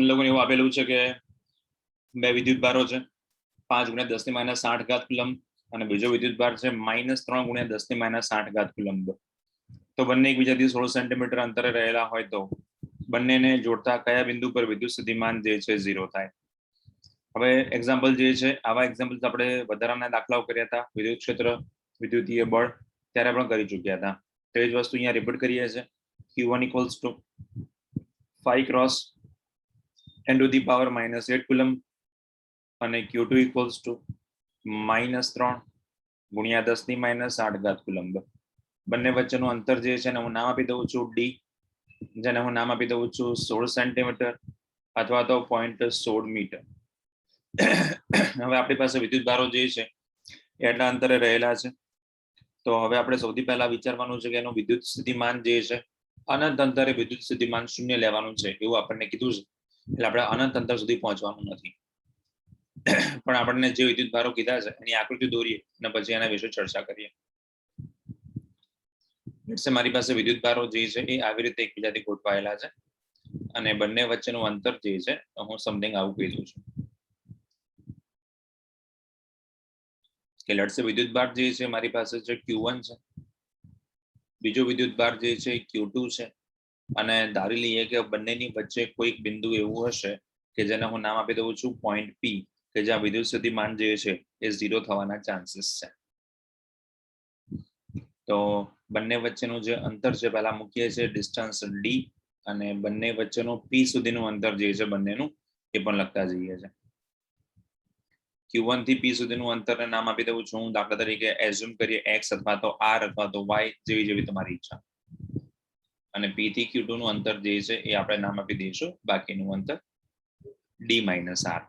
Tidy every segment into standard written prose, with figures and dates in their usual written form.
લોકોને એવું આપેલું છે કે બે વિદ્યુત ભારો છે 5 × 10⁻⁸ કુલમ અને બીજો વિદ્યુત ભાર છે -3 × 10⁻⁸ કુલમ। તો બંને એકબીજાથી 16 સેન્ટીમીટર અંતરે રહેલા હોય તો બંનેને જોડતા કયા બિંદુ પર વિદ્યુત સ્થિતિમાન જે છે 0 થાય। હવે એક્ઝામ્પલ જે છે આવા એક્ઝામ્પલ આપણે વધારાના દાખલાઓ કર્યા હતા વિદ્યુત ક્ષેત્ર વિદ્યુતીય બળ ત્યારે પણ કરી ચૂક્યા હતા। તો એ જ વસ્તુ અહીંયા રિપીટ કરીએ છીએ। Q1 = 5 × 10⁻⁻8 કુલમ અને Q2 = -3 × 10⁻⁸ કુલમ। બંને વચ્ચેનું અંતર જે છે ને હું નામ આપી દઉં છું d, જેને હું નામ આપી દઉં છું 16 સેન્ટીમીટર અથવા તો 0.16 મીટર। હવે આપણી પાસે વિદ્યુત ભારો જે છે એટલા અંતરે રહેલા છે। તો હવે આપણે સૌથી પહેલા વિચારવાનું છે કે એનું વિદ્યુત સ્થિતિમાન જે છે અનંત અંતરે વિદ્યુત સ્થિતિમાન 0 લેવાનું છે એવું આપણને કીધું છે, એટલે આપણે અનંત અંતર સુધી પહોંચવાનું નથી। પણ આપણને જે વિદ્યુત ભારો કીધા છે એની આકૃતિ દોરીએ અને પછી એના વિશે ચર્ચા કરીએ। મારી પાસે વિદ્યુત ભારો જે છે એ આવી રીતે એકબીજાથી ગોઠવાયેલા છે અને બંને વચ્ચેનું અંતર જે છે હું સમથિંગ આવું કહી દઉં છું કે લેટ્સ સે વિદ્યુત ભાર જે છે મારી પાસે છે Q1 છે, બીજો વિદ્યુત ભાર જે છે Q2 છે અને ધારી લઈએ કે બંનેની વચ્ચે કોઈક બિંદુ એવું હશે કે જેને હું નામ આપી દઉં છું પોઈન્ટ P કે જ્યાં વિદ્યુત સ્થિતિમાન જે છે એ 0 થવાના ચાન્સીસ છે। તો બંને વચ્ચેનું જે અંતર છે પહેલા મૂકીએ છીએ ડિસ્ટન્સ d અને બંને વચ્ચેનું p સુધીનું અંતર જે છે બંનેનું એ પણ લખતા જઈએ છે। Q1 થી p સુધીનું અંતરને નામ આપી દઉં છું દાખલા તરીકે એઝ્યુમ કરીએ x અથવા તો r અથવા તો y જેવી તમારી ઈચ્છા। અને p થી Q2 નું અંતર જે છે એ આપણે નામ આપી દઈશું બાકીનું અંતર d - r।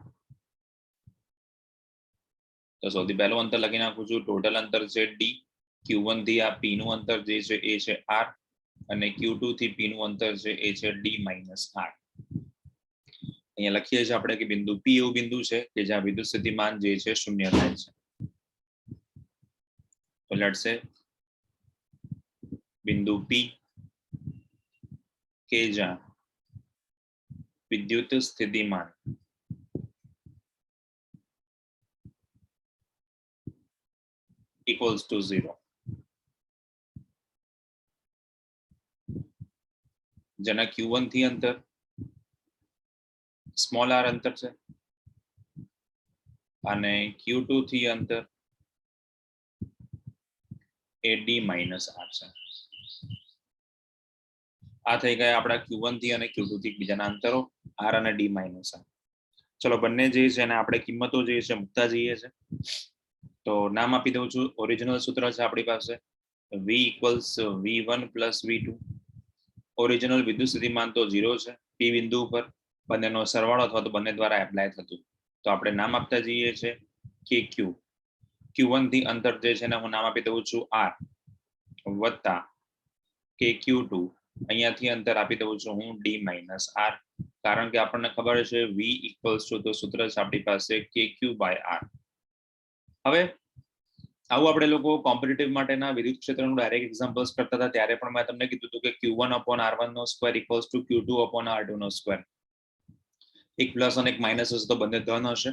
તો સૌથી પહેલું અંતર લખી નાખું છું ટોટલ અંતર છે d, Q1 થી આ p નું અંતર જે છે એ છે r અને Q2 થી p નું અંતર છે એ છે d - r। અહીંયા લખીએ છીએ આપણે કે બિંદુ p એવું બિંદુ છે કે જ્યાં વિદ્યુત સ્થિતિમાન જે છે 0 થાય છે। તો લેટ્સ સે બિંદુ p કે જ્યાં વિદ્યુત સ્થિતિમાન equals to 0, જેના Q1 થી અંતર સ્મોલ r અંતર છે અને Q2 થી અંતર એ d - r છે। આ થઈ ગયા આપણા Q1 થી અને Q2 થી બીજાના અંતરો r અને d - r। ચલો બંને જે છે એને આપણે કિંમતો જે છે મૂકતા જઈએ છે। તો નામ આપી દઉં છું ઓરિજિનલ સૂત્ર છે આપણી પાસે v = v1 + v2। ઓરિજિનલ વિદ્યુત સ્થિતિમાન તો 0 છે p બિંદુ ઉપર બંનેનો સરવાળો અથવા તો બંને દ્વારા એપ્લાય થતું। તો આપણે નામ આપતા જઈએ છે કે Q1 થી અંતર જે છે એને હું નામ આપી દઉં છું r વત્તા કે Q2 અહીંયાથી અંતર આપી દઉં છું હું d - r, કારણ કે આપણને ખબર છે v = તો સૂત્ર છે આપણી પાસે kq/r। હવે આવું આપણે લોકો કોમ્પિટિટિવ માટેના વિદ્યુત ક્ષેત્રનું ડાયરેક્ટ એક્ઝામ્પલ્સ કરતા હતા ત્યારે પણ મેં તમને કીધું હતું કે Q1/r1² = Q2/r2²। એક પ્લસ અને એક માઇનસ હશે તો બંને ધન હશે,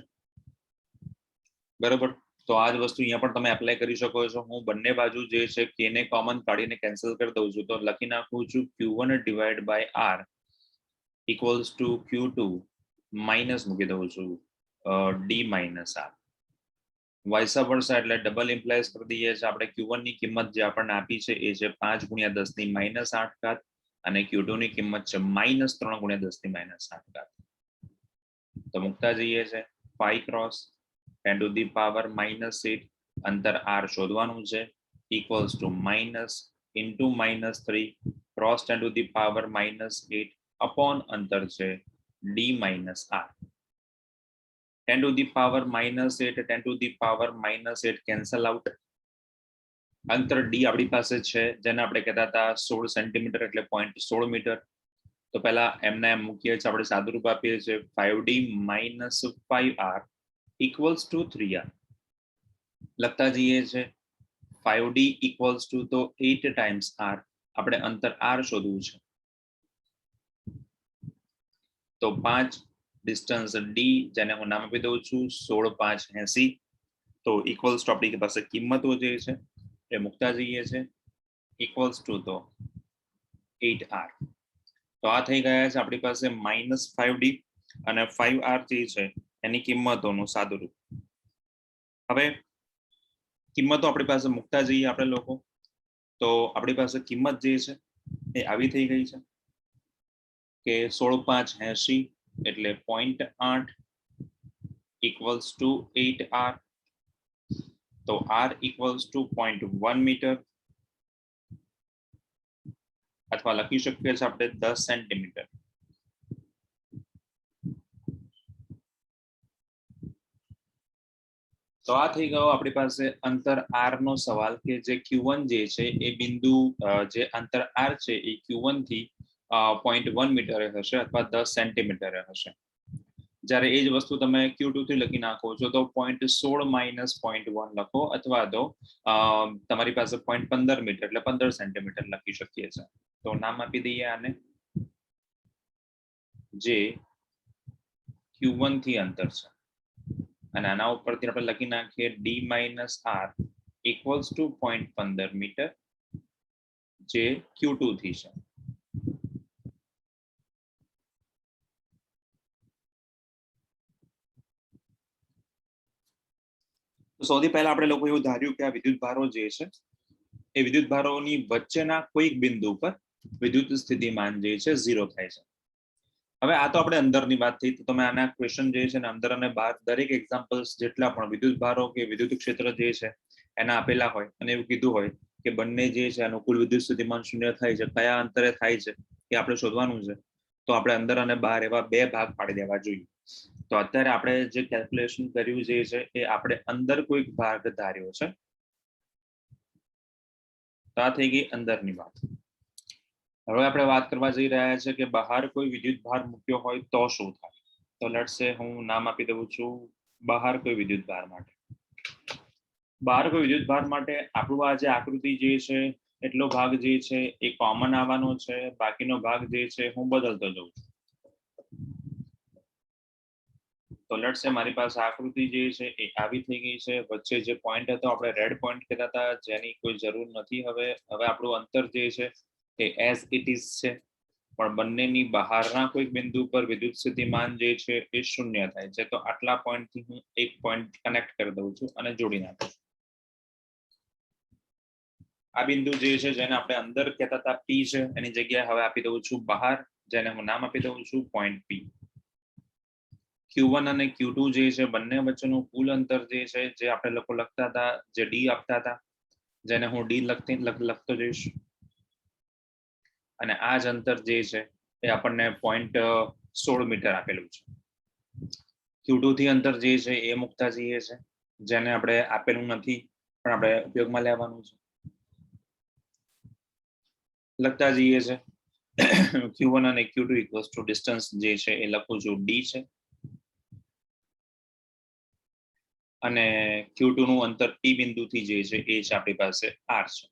બરોબર। તો આ જ વસ્તુ અહીંયા પણ તમે એપ્લાય કરી શકો છો। હું બંને બાજુ જે છે k ને કોમન કાઢીને કેન્સલ કરી દઉં છું તો લખી નાખું છું Q1/r = Q2 માઇનસ મૂકી દઉં છું d - r, વાઇસ વર્સા એટલે ડબલ ઇમ્પ્લાઇઝ કરી દઈએ છીએ આપણે। Q1 ની કિંમત જે આપણને આપી છે એ છે 5 × 10⁻8 અને Q2 ની કિંમત છે -3 × 10⁻8। તો મૂકતા જઈએ છે 5 × 10⁻8 અંતર r શોધવાનું છે equals to -× -3 × 10⁻8 અપોન અંતર છે d - r। 10⁻8 કેન્સલ આઉટ, અંતર d આપણી પાસે છે જેને આપણે કહેતા હતા 16 સેન્ટીમીટર એટલે 0.16 મીટર। તો પહેલા એમને એમ મૂકીએ છીએ આપણે સાદુરૂપ આપીએ છીએ 5d - 5r = 3r, લખતા જઈએ છે 5d = તો 8 ટાઈમ્સ r, આપણે અંતર r શોધવું છે। તો 5 ડિસ્ટન્સ ડી જેને હું નામ આપી દઉં છું 16 5 80 તો ઇક્વલ્સ ટુ આપણી પાસે કિંમતો જે છે એ મૂકતા જઈએ છે ઇક્વલ્સ ટુ તો 8r તો આ થઈ ગયા છે આપણી પાસે -5d અને 5r જે છે એની કિંમતોનું સાદુરૂપ હવે કિંમતો આપણી પાસે મૂકતા જઈએ આપણે લોકો તો આપણી પાસે કિંમત જે છે એ આવી થઈ ગઈ છે કે 16 5 80 એટલે 0.8 ઇક્વલ્સ ટુ 8r તો r ઇક્વલ્સ ટુ 0.1 મીટર અથવા લખી શકીએ છીએ આપણે 10 સેન્ટીમીટર તો આ થઈ ગયો આપણી પાસે અંતર r નો સવાલ કે જે q1 જે છે એ બિંદુ જે અંતર r છે એ q1 થી 0.1 મીટરે હશે અથવા 10 સેન્ટીમીટરે હશે જ્યારે એ જ વસ્તુ તમે q2 થી લખી નાખો છો તો 0.16 માઇનસ 0.1 લખો અથવા તો તમારી પાસે 0.15 મીટર એટલે 15 સેન્ટીમીટર લખી શકીએ છીએ તો નામ આપી દઈએ આને જે q1 થી અંતર છે અને આના ઉપરથી આપણે લખી નાખીએ d minus r equals to 0.15 metre જે q2 થી છે તો સૌથી પહેલા આપણે લોકો એવું ધાર્યું કે આ વિદ્યુત ભારો જે છે એ વિદ્યુત ભારોની વચ્ચેના કોઈક બિંદુ પર વિદ્યુત સ્થિતિમાન જે છે 0 થાય છે હવે આ તો આપણે અંદરની વાત થઈ તો તમે આના ક્વેશ્ચન જે છે ને અંદર અને બહાર દરેક એક્ઝામ્પલ્સ જેટલા પણ વિદ્યુત ભારો કે વિદ્યુત ક્ષેત્ર જે છે એના આપેલા હોય અને એવું કીધું હોય કે બંને જે છે આનું કુલ વિદ્યુત સ્થિતિમાન 0 થાય છે કયા અંતરે થાય છે એ આપણે શોધવાનું છે તો આપણે અંદર અને બહાર એવા બે ભાગ પાડી દેવા જોઈએ તો અત્યારે આપણે જે કેલ્ક્યુલેશન કર્યું જે છે એ આપણે અંદર કોઈક ભાગ ધાર્યો છે તો આ થઈ ગઈ અંદરની વાત હવે આપણે વાત કરવા જઈ રહ્યા છે કે બહાર કોઈ વિદ્યુત ભાર મૂક્યો હોય તો શું થાય તો લેટ્સ સે હું નામ આપી દઉં છું બહાર કોઈ વિદ્યુત ભાર માટે બહાર કોઈ વિદ્યુત ભાર માટે આપણું આ જે આકૃતિ જે છે એટલો ભાગ જે છે એ કોમન આવવાનો છે બાકીનો ભાગ જે છે હું બદલતો જઉં છું તો લેટ્સ સે મારી પાસે આકૃતિ જે છે એ આવી થઈ ગઈ છે વચ્ચે જે પોઈન્ટ હતો આપણે રેડ પોઈન્ટ કહેતા હતા જેની કોઈ જરૂર નથી હવે આપણું અંતર જે છે એ એઝ ઇટ ઇઝ છે પણ બંનેની બહારના કોઈ બિંદુ પર વિદ્યુત સ્થિતિમાન જે છે એ 0 થાય છે તો આટલા પોઈન્ટ થી હું એક પોઈન્ટ કનેક્ટ કરી દઉં છું અને જોડી નાખું છું આ બિંદુ જે છે જેને આપણે અંદર કહેતા હતા p છે એની જગ્યાએ હવે આપી દઉં છું બહાર જેને હું નામ આપી દઉં છું પોઈન્ટ p q1 અને q2 જે છે બંને વચ્ચેનું કુલ અંતર જે છે જે આપણે લોકો લખતા હતા જે d આપતા હતા જેને હું d લખતો જઈશ અને આ જ અંતર જે છે એ આપણને 0.16 મીટર આપેલું છે q2 થી અંતર જે છે એ મૂકતા જઈએ છે જેને આપણે આપેલું નથી પણ આપણે ઉપયોગમાં લેવાનું છે લખતા જઈએ છે q1 અને q2 ઇક્વલ્સ ટુ ડિસ્ટન્સ જે છે એ લખું છું d છે અને q2 નું અંતર p બિંદુથી જે છે એ છે આપણી પાસે r છે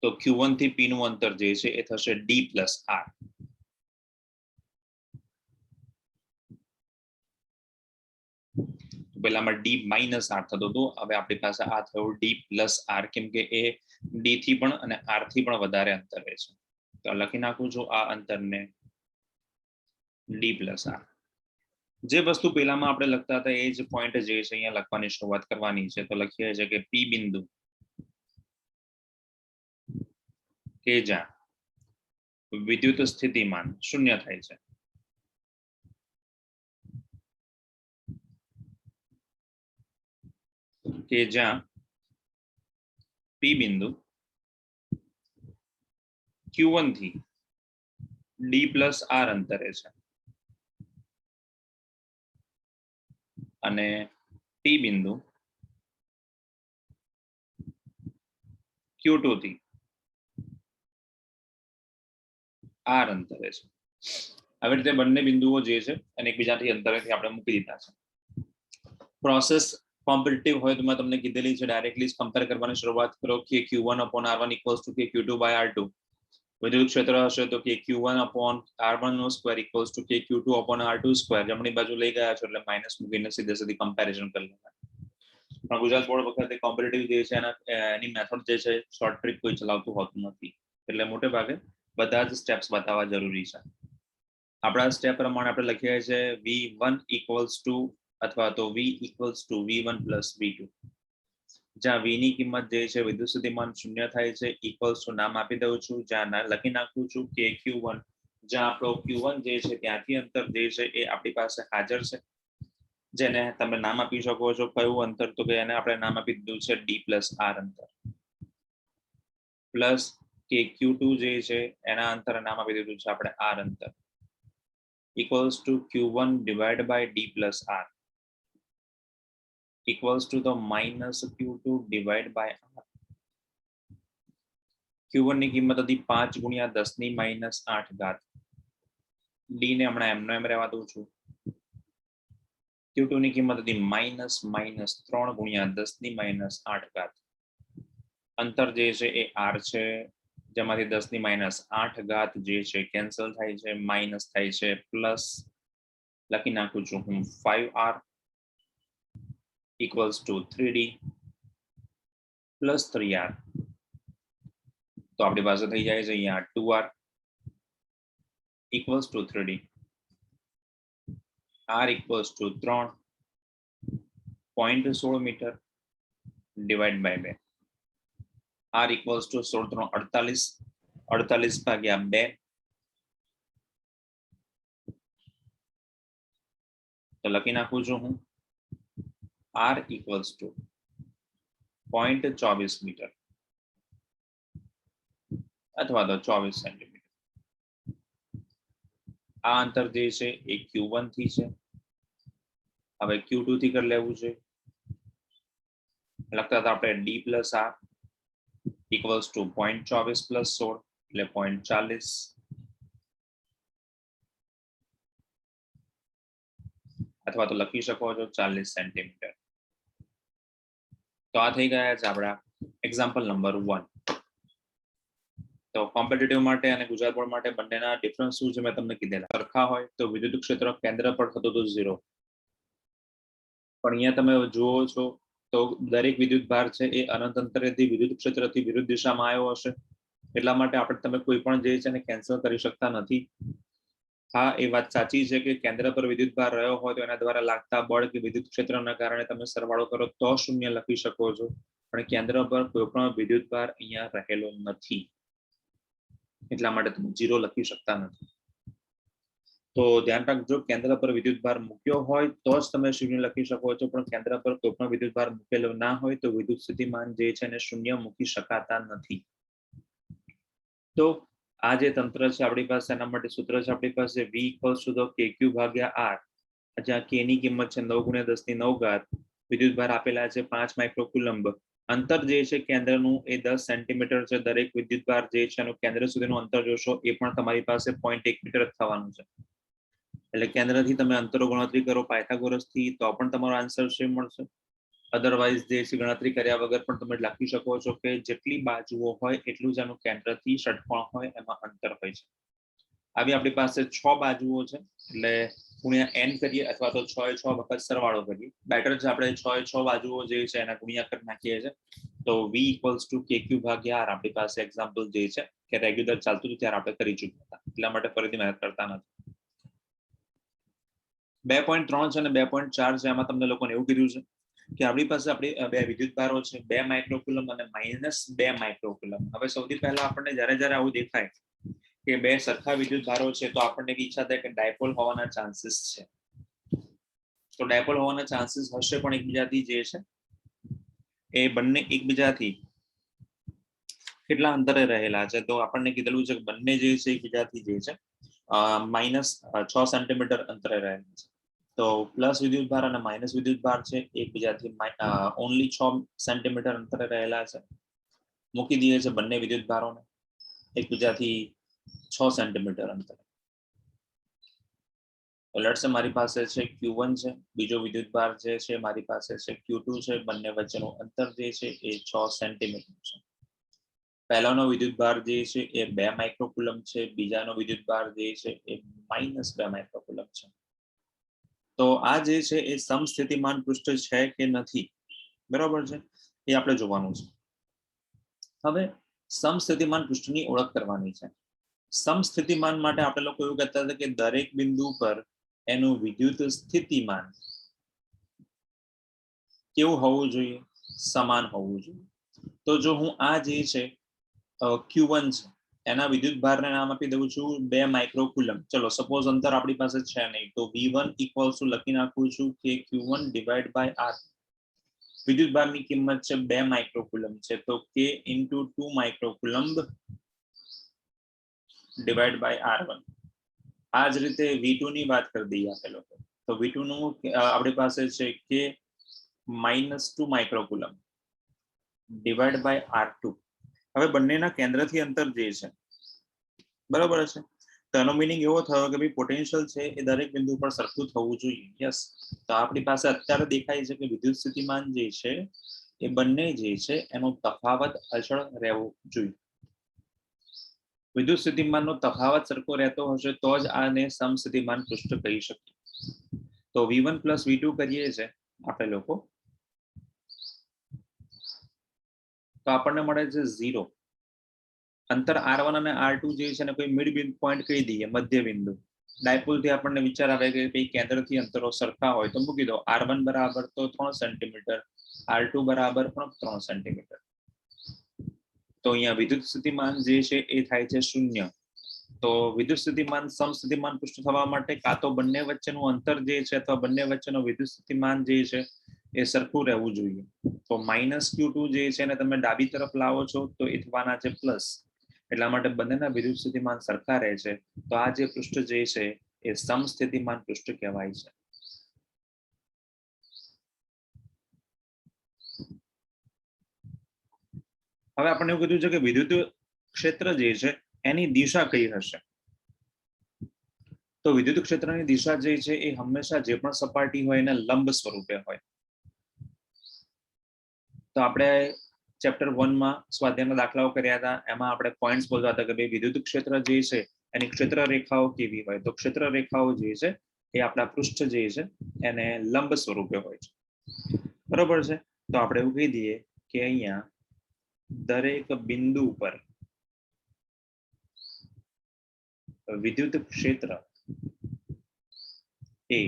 તો q1 થી p નું અંતર જે છે એ થશે d પ્લસ r પહેલામાં d માઇનસ r થતો હતો હવે આપણી પાસે આ થયો d પ્લસ r કેમ કે એ d થી પણ અને r થી પણ વધારે અંતરે છે તો લખી નાખું છું આ અંતરને d પ્લસ r જે વસ્તુ પહેલામાં આપણે લખતા હતા એ જ પોઈન્ટ જે છે અહીંયા લખવાની શરૂઆત કરવાની છે તો લખીએ છીએ કે p બિંદુ કે જ્યાં વિદ્યુત સ્થિતિમાન 0 થાય છે કે જ્યાં p બિંદુ q1 થી d પ્લસ r અંતરે છે અને p બિંદુ q2 થી r અંતરે છે આવી રીતે બંને બિંદુઓ જે છે અને એકબીજાથી અંતરેથી આપણે મૂકી દીધા છે પ્રોસેસ કોમ્પિટિટિવ હોય તો મેં તમને કીધેલી છે ડાયરેક્ટલી કમ્પેર કરવાની શરૂઆત કરો કે q1 upon r1 equals to q2 by r2 વિદ્યુત ક્ષેત્ર હશે તો KQ1 upon R1 નો square equals to KQ2 upon R2 square. જમણી બાજુ લઈ ગયા છો એટલે માઇનસ મૂકીને સીધે કમ્પેરિઝન કરી લેવાના. પણ ગુજરાત બોર્ડ વખતે કોમ્પિટિટિવ જે છે એની મેથડ જે છે શોર્ટ ટ્રિક કોઈ ચલાવતું હોતું નથી, એટલે મોટે ભાગે બધા જ સ્ટેપ્સ બતાવવા જરૂરી છે. આપણા સ્ટેપ પ્રમાણે આપણે લખીએ છીએ V1 ઇક્વલ્સ ટુ અથવા તો V equals to V1 plus V2, જ્યાં V ની કિંમત જે છે વિદ્યુત સ્થિતિમાન 0 થાય છે, ઇક્વલ્સ ટુ નામ આપી દઉં છું, જ્યાં લખી નાખું છું કે Q1, જ્યાં આપણો Q1 જે છે ત્યાંથી અંતર જે છે એ આપણી પાસે હાજર છે, જેને તમે નામ આપી શકો છો કયું અંતર, તો કે એને આપણે નામ આપી દીધું છે D પ્લસ R અંતર, પ્લસ કે Q2 જે છે એના અંતર નામ આપી દીધું છે આપણે R અંતર, equals to Q1 divided by D plus R equals to the minus Q2 divided by R. Q1 ની કિંમત હતી 5 ગુણ્યા 10 ની માઇનસ 8 ઘાત. D ને હમણાં એમનો એમ રહેવા દઉં છું. Q2 ની કિંમત હતી માઇનસ 3 ગુણ્યા 10 ની માઇનસ 8 ઘાત. અંતર જે છે એ R છે, જેમાંથી 10 ની માઇનસ 8 ઘાત જે છે કેન્સલ થાય છે, માઇનસ થાય છે, પ્લસ લખી નાખું છું હું 5R equals to 3D plus 3R. તો આપણી પાસે થઈ જાય છે અહીંયા 2R equals to 3D, R equals to 3.16 metre divided by 2. R equals to 16 48, 48 ભાગ્યા 2, તો લખી નાખું છું હું R equals to 0.24 મીટર અથવા તો 24 સેન્ટીમીટર. આ અંતર જે છે એ Q1 થી છે. હવે Q2 થી કરી લેવું છે. લખતા હતા આપણે D plus R equals to 0.24 plus 16 એટલે 0.40, અથવા તો લખી શકો છો 40 સેન્ટીમીટર. તો આ થઈ ગયા છે આપણા એક્ઝામ્પલ નંબર 1. તો કોમ્પિટિટિવ માટે અને ગુજરાત બોર્ડ માટે બંનેના ડિફરન્સ શું છે મેં તમને કીધેલા. સરખા હોય તો વિદ્યુત ક્ષેત્ર કેન્દ્ર પર થતું હતું 0, પણ અહીંયા તમે જુઓ છો તો દરેક વિદ્યુત ભાર છે એ અનંત અંતરેથી વિદ્યુત ક્ષેત્રથી વિરુદ્ધ દિશામાં આવ્યો હશે, એટલા માટે આપણે તમે કોઈ પણ જે છે એને કેન્સલ કરી શકતા નથી. હા, એ વાત સાચી છે કે કેન્દ્ર પર વિદ્યુત ભાર રહ્યો હોય તો એના દ્વારા લાગતા બળ કે વિદ્યુત ક્ષેત્રના કારણે તમે સરવાળો કરો તો 0 લખી શકો છો, પણ કેન્દ્ર પર કોઈ પણ વિદ્યુત ભાર અહીંયા રહેલો નથી, એટલા માટે તમે 0 લખી શકતા નથી. તો ધ્યાન રાખજો, કેન્દ્ર પર વિદ્યુત ભાર મૂક્યો હોય તો જ તમે 0 લખી શકો છો, પણ કેન્દ્ર પર કોઈ પણ વિદ્યુત ભાર મૂકેલો ના હોય તો વિદ્યુત સ્થિતિમાન જે છે એને 0 મૂકી શકાતા નથી. તો આ જે તંત્ર છે આપણી પાસે, એના માટે સૂત્ર છે આપણી પાસે V equals to KQ ભાગ્યા R, જ્યાં K ની કિંમત છે 9 ગુણ્યા 10 ની 9 ઘાત, વિદ્યુત ભાર આપેલા છે 5 માઇક્રોકુલમ્બ, અંતર જે છે કેન્દ્રનું એ 10 સેન્ટીમીટર છે. દરેક વિદ્યુત ભાર જે છે એનું કેન્દ્ર સુધીનું અંતર જોશો એ પણ તમારી પાસે 0.1 મીટર થવાનું છે. એટલે કેન્દ્રથી તમે અંતરો ગણતરી કરો પાયથાગોરસથી તો પણ તમારો આન્સર સેમ મળશે. અધરવાઇઝ જે છે ગણતરી કર્યા વગર પણ તમે લખી શકો છો કે જેટલી બાજુઓ હોય એટલું જ એનું કેન્દ્રથી ષટકોણ હોય એમાં અંતર હોય છે. આવી આપણી પાસે 6 બાજુઓ છે, એટલે ગુણ્યા n કરીએ અથવા તો 6 એ 6 વખત સરવાળો કરીએ. બેટર છે આપણે 6 એ 6 બાજુઓ જે છે એના ગુણ્યા કરી નાખીએ છીએ. તો V equals to KQ ભાગ્યા R આપણી પાસે એક્ઝામ્પલ જે છે કે રેગ્યુલર ચાલતું હતું ત્યારે આપણે કરી ચૂક્યા હતા, એટલા માટે ફરીથી મહેનત કરતા નથી. 2.3 છે અને 2.4 છે, એમાં તમને લોકોને એવું કીધું છે કે આપણી પાસે આપણી બે વિદ્યુત ભારો છે, 2 માઇક્રોકુલમ અને -2 માઇક્રોકુલમ. હવે સૌથી પહેલા આપણને જ્યારે આવું દેખાય કે બે સરખા વિદ્યુત ભારો છે તો આપણને ઈચ્છા થાય કે ડાયપોલ હોવાના ચાન્સીસ છે. તો ડાયપોલ હોવાના ચાન્સીસ હશે, પણ એકબીજાથી જે છે એ બંને એકબીજાથી કેટલા અંતરે રહેલા છે, તો આપણને કીધેલું છે કે બંને જે છે એકબીજાથી જે છે -6 સેન્ટીમીટર અંતરે રહેલા છે. તો પ્લસ વિદ્યુત ભાર અને માઇનસ વિદ્યુત ભાર છે એકબીજાથી ઓનલી 6 સેન્ટીમીટર અંતરે રહેલા છે. મૂકી દઈએ છે બંને વિદ્યુત ભારોને એકબીજાથી 6 સેન્ટીમીટર અંતરે. તો લેટ્સ સે મારી પાસે છે Q1 છે, બીજો વિદ્યુત ભાર જે છે મારી પાસે છે Q2 છે, બંને વચ્ચેનું અંતર જે છે એ 6 સેન્ટીમીટર છે. પહેલાનો વિદ્યુત ભાર જે છે એ 2 માઇક્રોકુલમ છે, બીજાનો વિદ્યુત ભાર જે છે એ -2 માઇક્રોકુલમ છે. તો આ જે છે એ સમસ્થિતિમાન પૃષ્ઠ છે કે નથી, બરાબર છે, એ આપણે જોવાનું છે. હવે સમસ્થિતિમાન પૃષ્ઠની ઓળખ કરવાની છે. સમસ્થિતિમાન માટે આપણે લોકો એવું કહેતા હતા કે દરેક બિંદુ પર એનું વિદ્યુત સ્થિતિમાન કેવું હોવું જોઈએ? સમાન હોવું જોઈએ. તો જો હું આ જે છે Q1 છે એના વિદ્યુત ભારને નામ આપી દઉં છું 2 માઇક્રોકુલમ. ચલો સપોઝ અંતર આપણી પાસે છે નહીં, તો V1 ઇક્વલ્સ ટુ લખી નાખું છું કે Q1 ડિવાઈડ બાય R. વિદ્યુત ભારની કિંમત છે 2 માઇક્રોકુલમ છે, તો K into 2 microcoulomb divided by R1. આ જ રીતે V2 ની વાત કરી દઈએ આપણે લોકો. તો V2 નું આપણી પાસે છે કે -2 માઇક્રોકુલમ ડિવાઈડ બાય R2. હવે બંનેના કેન્દ્રથી અંતર જે છે, બરાબર છે, તો એનો મીનિંગ એવો થયો કે ભાઈ પોટેન્શિયલ છે એ દરેક બિંદુ પર સરખું થવું જોઈએ. યસ, તો આપણી પાસે અત્યારે દેખાય છે કે વિદ્યુત સ્થિતિમાન જે છે એ બંને જે છે એનો તફાવત અચળ રહેવો જોઈએ. વિદ્યુત સ્થિતિમાનનો તફાવત સરખો રહેતો હશે તો જ આને સમસ્થિતિમાન પૃષ્ઠ કહી શકીએ. તો V1 પ્લસ V2 કરીએ છે આપણે લોકો, તો આપણને મળે છે 0. અંતર R1 અને R2 જે છે ને કોઈ મિડ પોઈન્ટ કહી દઈએ, મધ્ય બિંદુ. ડાયપોલ થી આપણને વિચાર આવે કે ભાઈ કેન્દ્રથી અંતરો સરખા હોય તો મૂકી દો R1 બરાબર તો 3 સેન્ટીમીટર, R2 બરાબર પણ 3 સેન્ટીમીટર. તો અહીંયા વિદ્યુત સ્થિતિમાન જે છે એ થાય છે 0. તો વિદ્યુત સ્થિતિમાન સમસ્થિતિમાન પૃષ્ઠ થવા માટે કાં તો બંને વચ્ચેનું અંતર જે છે અથવા બંને વચ્ચેનો વિદ્યુત સ્થિતિમાન જે છે એ સરખું રહેવું જોઈએ. તો -Q2 જે છે ને તમે ડાબી તરફ લાવો છો તો એ થવાના છે પ્લસ. એટલા માટે બંનેના વિદ્યુત સ્થિતિમાન સરખા રહે છે. તો આ જે પૃષ્ઠ જે છે એ સમસ્થિતિમાન પૃષ્ઠ કહેવાય છે. હવે આપણને એવું કીધું છે કે વિદ્યુત ક્ષેત્ર જે છે એની દિશા કઈ હશે? તો વિદ્યુત ક્ષેત્રની દિશા જે છે એ હંમેશા જે પણ સપાટી હોય એને લંબ સ્વરૂપે હોય. તો આપણે ચેપ્ટર 1 માં સ્વાધ્યાયના દાખલાઓ કર્યા હતા, એમાં આપણે પોઈન્ટ્સ બોલતા હતા કે ભાઈ વિદ્યુત ક્ષેત્ર જે છે એની ક્ષેત્ર રેખાઓ કેવી હોય. તો ક્ષેત્ર રેખાઓ જે છે એ આપણા પૃષ્ઠ જે છે એને લંબ સ્વરૂપે હોય છે, બરોબર છે. તો આપણે એવું કહી દઈએ કે અહીંયા દરેક બિંદુ પર વિદ્યુત ક્ષેત્ર એ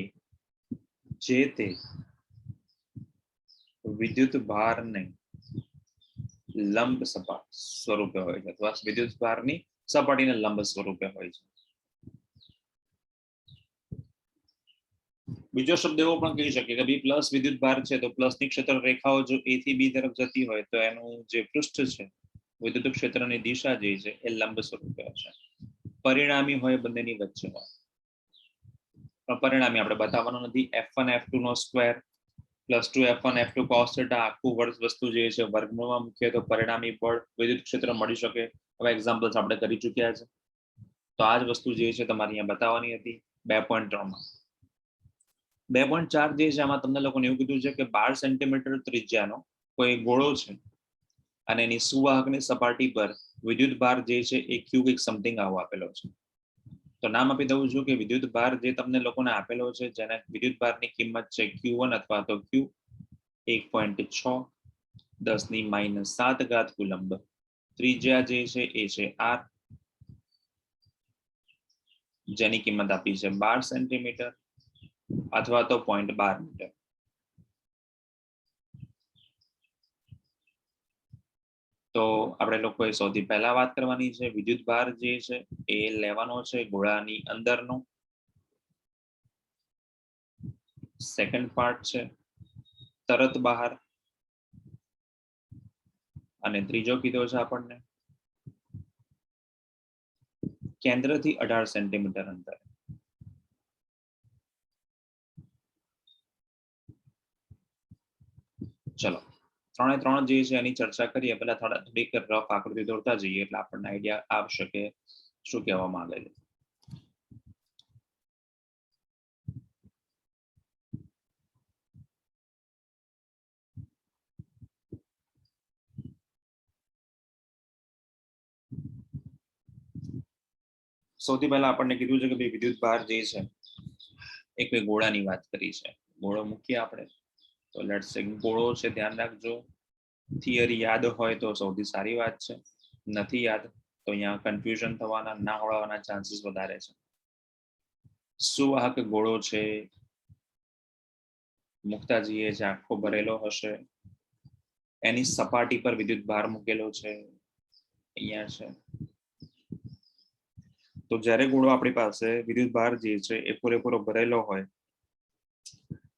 જે તે વિદ્યુત ભારને લંબ સપાટ સ્વરૂપે હોય છે અથવા વિદ્યુત ભારની સપાટીને લંબ સ્વરૂપે હોય છે. બીજો શબ્દ એવો પણ કહી શકીએ કે ભાઈ પ્લસ વિદ્યુત ભાર છે તો પ્લસની ક્ષેત્ર રેખાઓ જો A થી B તરફ જતી હોય તો એનું જે પૃષ્ઠ છે વિદ્યુત ક્ષેત્રની દિશા જે છે એ લંબ સ્વરૂપે હશે. પરિણામી હોય બંનેની વચ્ચે હોય, પણ પરિણામી આપણે બતાવવાનું નથી. F1 F2 નો સ્ક્વેર +2 F1 F2 cos θ આખું વસ્તુ જે છે વર્ગમૂળમાં મૂકીએ તો પરિણામી બળ વિદ્યુત ક્ષેત્ર મળી શકે. હવે એક્ઝામ્પલ્સ આપણે કરી ચૂક્યા છે, તો આ જ વસ્તુ જે છે તમારે અહીંયા બતાવવાની હતી 2.3 માં. 2.4 જે છે આમાં તમને લોકોને એવું કીધું છે કે 12 સેન્ટીમીટર ત્રિજ્યાનો કોઈ ગોળો છે અને એની સુવાહકની સપાટી પર વિદ્યુત ભાર જે છે એ Q કંઈક સમથિંગ આવો આપેલો છે. તો નામ આપી દઉં છું કે વિદ્યુત ભાર જે તમને લોકોને આપેલો છે જેને વિદ્યુત ભારની કિંમત છે Q1 અથવા તો Q 1.6 10⁻⁷ કુલંબ. ત્રિજ્યા જે છે એ છે R, જેની કિંમત આપી છે 12 સેન્ટીમીટર અથવા તો 0.12 મીટર. તો આપણે લોકોએ સૌથી પહેલા વાત કરવાની છે વિદ્યુત ભાર જે છે એ લેવાનો છે ગોળાની અંદરનો. સેકન્ડ પાર્ટ છે તરત બહાર, અને ત્રીજો કીધો છે આપણને કેન્દ્રથી 18 સેન્ટીમીટર અંતર. ચલો 3 જે છે એની ચર્ચા કરીએ. પહેલા થોડીક રફ આકૃતિ દોરતા જઈએ એટલે આપણને આઈડિયા આવશે કે શું કહેવા માંગે છે. સૌથી પહેલા આપણને કીધું છે કે ભાઈ વિદ્યુત ભાર જે છે એક ગોળાની વાત કરી છે. ગોળો મૂકીએ આપણે તો લેટ્સ સે ગોળો છે, ધ્યાન રાખજો. થિયરી યાદ હોય તો સૌથી સારી વાત છે, નથી યાદ તો અહીંયા કન્ફ્યુઝન થવાના, ના હોવાના ચાન્સીસ વધારે છે. સુવાહક ગોળો છે, મૂકતા જઈએ છે, આખો ભરેલો હશે, એની સપાટી પર વિદ્યુત ભાર મૂકેલો છે, અહીંયા છે. તો જ્યારે ગોળો આપણી પાસે વિદ્યુત ભાર જે છે એ પૂરેપૂરો ભરેલો હોય,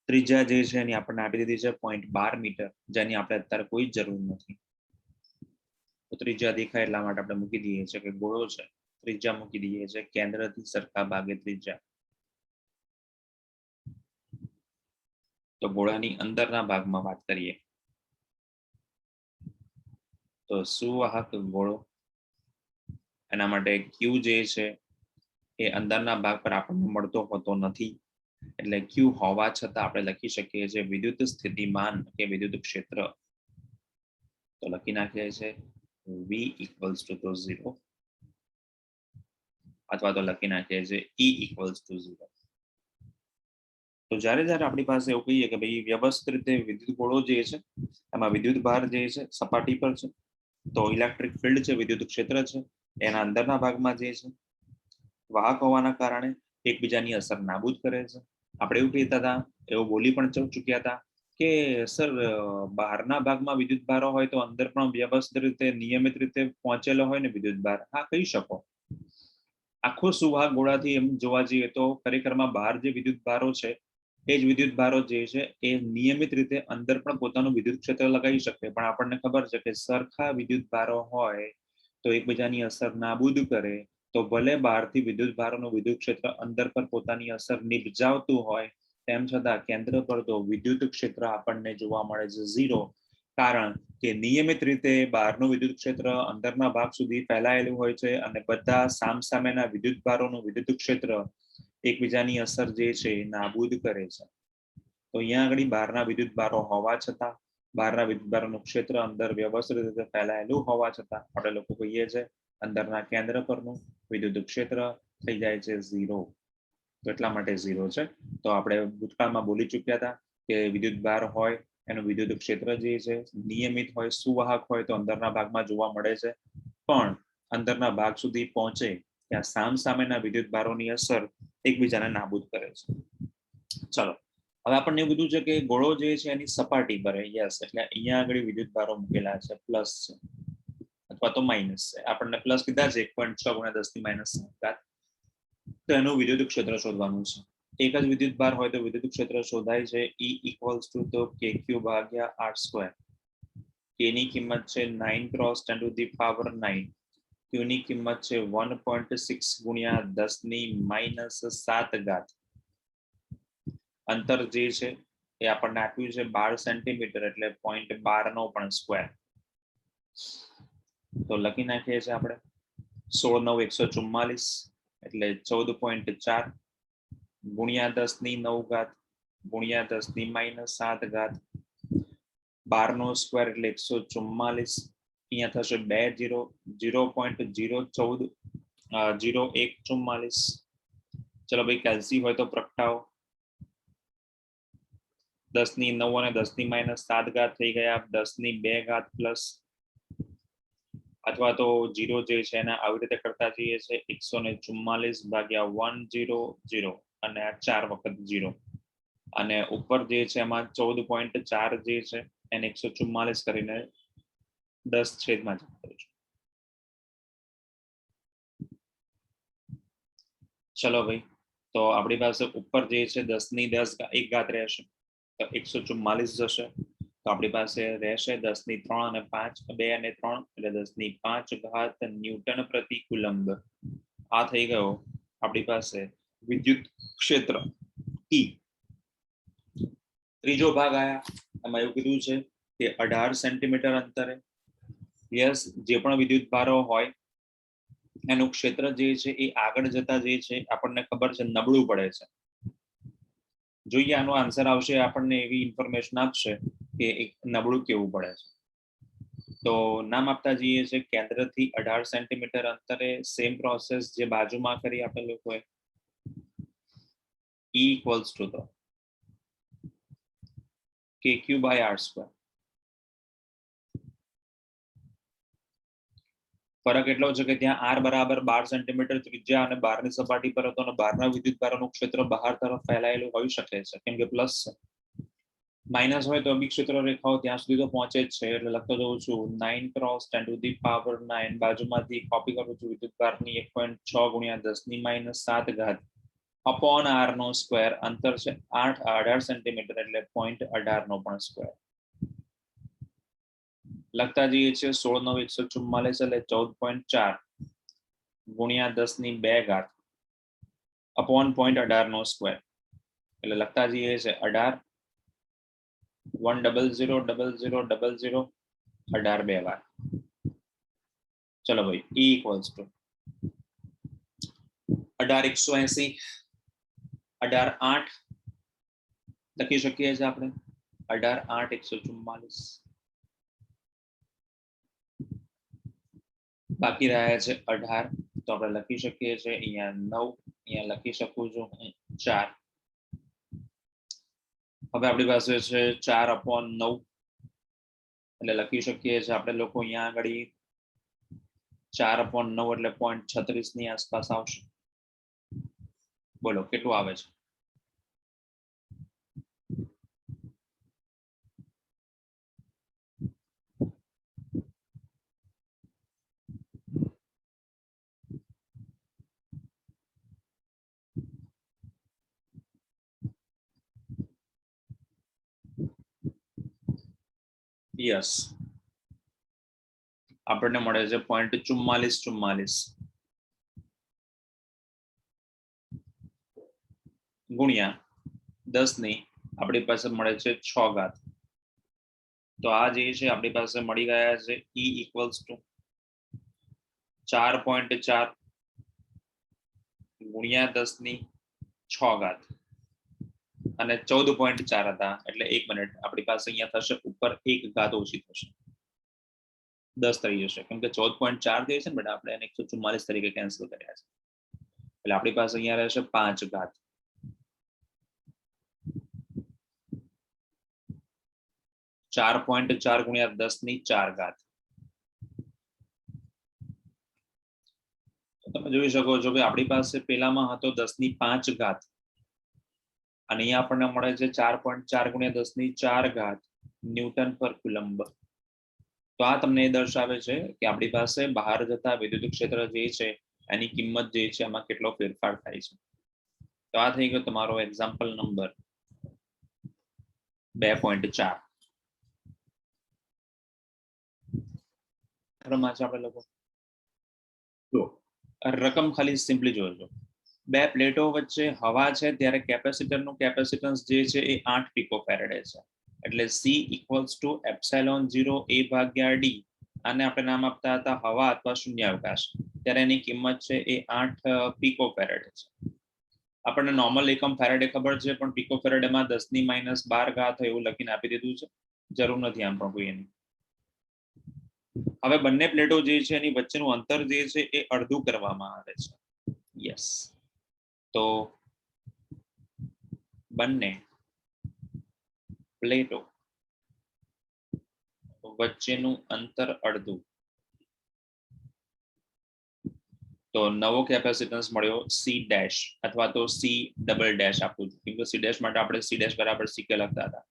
ત્રિજ્યા જે છે એની આપણને આપી દીધી છે 0.12 મીટર, જેની આપણે અત્યારે કોઈ જરૂર નથી. તો ત્રિજ્યા દેખાય એટલા માટે આપણે મૂકી દઈએ છીએ કે ગોળો છે, ત્રિજ્યા મૂકી દઈએ છીએ કેન્દ્રથી સરખા ભાગે ત્રિજ્યા. તો ગોળાની અંદરના ભાગમાં વાત કરીએ તો સુવાહક ગોળો, એના માટે ક્યુ જે છે એ અંદરના ભાગ પર આપણને મળતો હોતો નથી, એટલે ક્યુ હોવા છતાં આપણે લખી શકીએ છીએ વિદ્યુત સ્થિતિમાન કે વિદ્યુત ક્ષેત્ર. તો લખી નાખીએ છીએ V equals to 0, અથવા તો લખી નાખીએ છીએ E equals to 0. તો જ્યારે જ્યારે આપણી પાસે એવું કહીએ કે ભાઈ વ્યવસ્થિત રીતે વિદ્યુત ગોળો જે છે એમાં વિદ્યુત ભાર જે છે સપાટી પર છે, તો ઇલેક્ટ્રિક ફિલ્ડ છે, વિદ્યુત ક્ષેત્ર છે, એના અંદરના ભાગમાં જે છે વાહક હોવાના કારણે એકબીજાની અસર નાબૂદ કરે છે. આપણે એવું કહેતા હતા, એવું બોલી પણ ચૂક્યા હતા કે સર બહારના ભાગમાં વિદ્યુત ભારો હોય તો અંદર પણ વ્યવસ્થિત રીતે નિયમિત રીતે પહોંચેલો હોય ને વિદ્યુત ભાર. હા, કહી શકો. આખો સુવાહક ગોળાથી એમ જોવા જઈએ તો ખરેખરમાં બહાર જે વિદ્યુત ભારો છે એ જ વિદ્યુત ભારો જે છે એ નિયમિત રીતે અંદર પણ પોતાનું વિદ્યુત ક્ષેત્ર લગાવી શકે, પણ આપણને ખબર છે કે સરખા વિદ્યુત ભારો હોય તો એકબીજાની અસર નાબૂદ કરે. તો ભલે બહારથી વિદ્યુત ભારોનું વિદ્યુત ક્ષેત્ર અંદર પર પોતાની અસર નિપજાવતું હોય, તેમ છતાં કેન્દ્ર પર તો વિદ્યુત ક્ષેત્ર આપણને જોવા મળે છે 0, કારણ કે નિયમિત રીતે બહારનું વિદ્યુત ક્ષેત્ર અંદરના ભાગ સુધી ફેલાયેલું હોય છે અને બધા સામસામેના વિદ્યુત ભારોનું વિદ્યુત ક્ષેત્ર એકબીજાની અસર જે છે નાબૂદ કરે છે. તો અહીંયા આગળ બહારના વિદ્યુત ભારો હોવા છતાં, બહારના વિદ્યુત ભારોનું ક્ષેત્ર અંદર વ્યવસ્થિત રીતે ફેલાયેલું હોવા છતાં આપણે લોકો કહીએ છીએ અંદરના કેન્દ્ર પરનું વિદ્યુત ક્ષેત્ર થઈ જાય છે 0. તો એટલા માટે 0 છે. તો આપણે ભૂતકાળમાં બોલી ચૂક્યા હતા કે વિદ્યુત ભાર હોય એનું વિદ્યુત ક્ષેત્ર જે છે નિયમિત હોય, સુવાહક હોય તો અંદરના ભાગમાં જોવા મળે છે, પણ અંદરના ભાગ સુધી પહોંચે ત્યાં સામસામેના વિદ્યુત ભારોની અસર એકબીજાને નાબૂદ કરે છે. ચલો, હવે આપણને એવું કીધું છે કે ગોળો જે છે એની સપાટી પર, યસ, એટલે અહીંયા આગળ વિદ્યુત ભારો મૂકેલા છે, પ્લસ છે અથવા તો માઇનસ છે. આપણને પ્લસ કીધા છે 1.6 × 10⁻⁷. તો એનું વિદ્યુત ક્ષેત્ર શોધવાનું છે. એક જ વિદ્યુત ભાર હોય તો વિદ્યુત ક્ષેત્ર શોધાય છે E equals to તો KQ ભાગ્યા R². K ની કિંમત છે 9 × 10⁻⁹. Q ની કિંમત છે 1.6 × 10⁻⁷. અંતર જે છે એ આપણને આપ્યું છે 12 સેન્ટીમીટર, એટલે 0.12 નો પણ સ્ક્વેર. તો લખી નાખીએ છીએ આપણે 16 × 9 = 144, એટલે 14.4 ગુણ્યા 10⁹ ગુણ્યા 10⁻⁷. 12 નો સ્ક્વેર એટલે 144, અહીંયા થશે 2 0, 0.014 0144. ચલો ભાઈ, કેલ્સી હોય તો પ્રગટાવો. 10⁹ અને 10⁻⁷ થઈ ગયા 10⁻² પ્લસ, અથવા તો 0 જે છે એને આવી રીતે કરતા જઈએ છે 144 ભાગ્યા 100 અને આ 4 વખત 0, અને ઉપર જે છે એમાં 14.4 જે છે એને 144 કરીને 10/માં જ કરું છું. ચલો ભાઈ, તો આપણી પાસે ઉપર જે છે 10⁻10⁻1 રહેશે તો 144 જશે. તો આપણી પાસે રહેશે 10⁻3 અને 5, 2 અને 3 એટલે 10⁵ ન્યૂટન પ્રતિ કુલંબ. આ થઈ ગયો આપણી પાસે વિદ્યુત ક્ષેત્ર E. ત્રીજો ભાગ આયા, એમાં એવું કીધું છે કે 18 સેન્ટીમીટર અંતરે, યસ, જે પણ વિદ્યુત ભારો હોય એનું ક્ષેત્ર જે છે એ આગળ જતા જે છે આપણને ખબર છે નબળું પડે છે. જોઈએ આનો આન્સર આવશે, આપણને એવી ઇન્ફોર્મેશન આપશે કે એક નબળું કેવું પડે છે. તો નામ આપતા જઈએ છે કેન્દ્રથી 18 સેન્ટીમીટર અંતરે સેમ પ્રોસેસ જે બાજુમાં કરી આપણે લોકોએ E equals to the KQ by R square. ફરક એટલો છે કે ત્યાં R બરાબર 12 સેન્ટીમીટર ત્રિજ્યા અને બહારની સપાટી પર હતો અને બહારના વિદ્યુતભારોનું ક્ષેત્ર બહાર તરફ ફેલાયેલું હોઈ શકે છે કેમ કે પ્લસ છે. માઇનસ હોય તો બી ક્ષેત્ર રેખાઓ ત્યાં સુધી તો પહોંચે જ છે એટલે લખતો જઉં છું 9 ક્રોસ 10 to the power 9 બાજુમાંથી કોપી કરું છું વિદ્યુતભારની 1.6 ગુણ્યા 10 - 7 ઘાત અપોન R નો સ્ક્વેર અંતર છે 18 સેન્ટીમીટર એટલે 0.18 નો પણ સ્ક્વેર લખતા જઈએ છીએ 16 × 9 = 144 એટલે 14.4 ગુણ્યા 10 2 ઘાત અપોન 0.18 નો સ્ક્વેર એટલે લખતા જઈએ છે 18 1000000 18 બે વાર. ચલો ભાઈ E equals to 18 180 18 8 લખી શકીએ છીએ આપણે 18 8 144 બાકી રહ્યા છે 18 તો આપણે લખી શકીએ છીએ અહીંયા 9 અહીંયા લખી શકું છું 4 હવે આપણી પાસે છે 4/9 એટલે લખી શકીએ છીએ આપણે લોકો અહીંયા આગળ 4/9 એટલે 0.36 ની આસપાસ આવશે. બોલો કેટલું આવે છે? યસ આપણને મળે છે 0.4444 ગુણ્યા 10 ની આપણી પાસે મળે છે 6 ઘાત તો આ જે છે આપણી પાસે મળી ગયા છે E equals to 4.4 ગુણ્યા 10 ની 6 ઘાત અને 14.4 હતા એટલે 1 મિનિટ આપણી પાસે અહીંયા થશે ઉપર 1 ઘાત ઓછી થશે 10 થઈ જશે કેમ કે 14.4 જે છે ને બેટા આપણે એને 144 તરીકે કેન્સલ કર્યા છે એટલે આપણી પાસે અહીંયા રહેશે 5 ઘાત 4.4 ગુણ્યા 10 ની 4 ઘાત તમે જોઈ શકો છો કે આપણી પાસે પેલામાં હતો 10 ની 5 ઘાત અને અહીંયા આપણને મળે છે 4.4 ગુણ્યા 10 ની 4 ઘાત ન્યૂટન પર કુલંબ તો આ તમને એ દર્શાવે છે કે આપણી પાસે બહાર જતા વિદ્યુત ક્ષેત્ર જે છે એની કિંમત જે છે એમાં કેટલો ફેરફાર થાય છે તો આ થઈ ગયો તમારો એક્ઝામ્પલ નંબર 2.4 આપણે લોકો જો રકમ ખાલી સિમ્પલી જોજો બે પ્લેટો વચ્ચે હવા છે ત્યારે કેપેસિટરનું કેપેસિટન્સ જે છે એ 8 પિકોફેરેડે છે એટલે C equals to ε0 A/d આને આપણે નામ આપતા હતા હવા અથવા શૂન્યાવકાશ ત્યારે એની કિંમત છે એ 8 પિકોફેરેડ છે આપણને નોર્મલ એકમ ફેરેડે ખબર છે પણ પિકોફેરેડમાં 10 - 12 ઘાત એવું લખીને આપી દીધું છે જરૂર નથી આમ પણ કોઈ એની હવે બંને પ્લેટો જે છે એની વચ્ચેનું અંતર જે છે એ અડધું કરવામાં આવે છે યસ તો બંને પ્લેટો વચ્ચેનું અંતર અડધું તો નવો કેપેસિટન્સ મળ્યો C' અથવા તો C" આપું છું કેમ કે C' માટે આપણે C' બરાબર CK લખતા હતા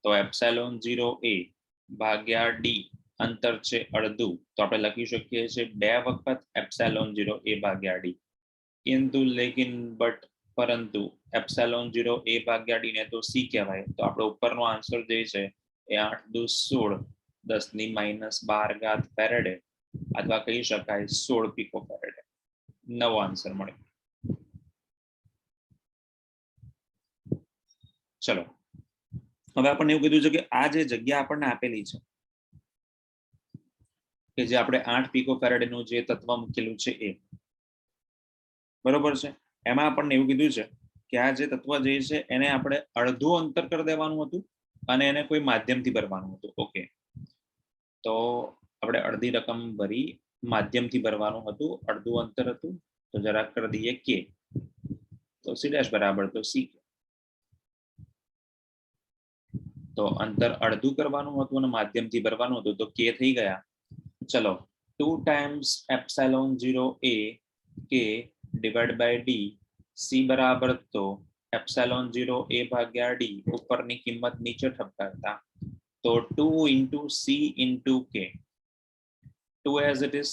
તો ε0 A/d અંતર છે અડધું તો આપણે લખી શકીએ છીએ 2 વખત ε0 A/d કિંતુ લેકિન બટ પરંતુ ε0 A/d ને તો C કહેવાય તો આપણો ઉપરનો આન્સર જે છે એ 8 દુ 16 10 - 12 ઘાત ફેરેડે અથવા કહી શકાય 16 પિકોફેરેડે નવો આન્સર મળ્યો ચલો હવે આપણને એવું કીધું છે કે આ જે જગ્યા આપણને આપેલી છે કે જે આપણે 8 પિકોફેરેડે નું જે તત્વ મૂકેલું છે એ બરોબર છે એમાં આપણને એવું કીધું છે કે આ જે તત્વ જે છે એને આપણે અડધું અંતર કરી દેવાનું હતું અને એને કોઈ માધ્યમથી ભરવાનું હતું ઓકે તો આપણે અડધી રકમ ભરી માધ્યમથી ભરવાનું હતું, અડધું અંતર હતું, તો જરાક કરી દઈએ કે, તો સી ડેશ બરાબર તો સી, તો અંતર અડધું કરવાનું હતું અને માધ્યમથી ભરવાનું હતું, તો કે થઈ ગયા. ચલો 2 times epsilon 0 a k divided by d c બરાબર તો એપ્સાઇલોન 0 a ભાગ્યા d ઉપરની કિંમત નીચે ઠપકારતા, તો 2 into c into k, 2 as it is,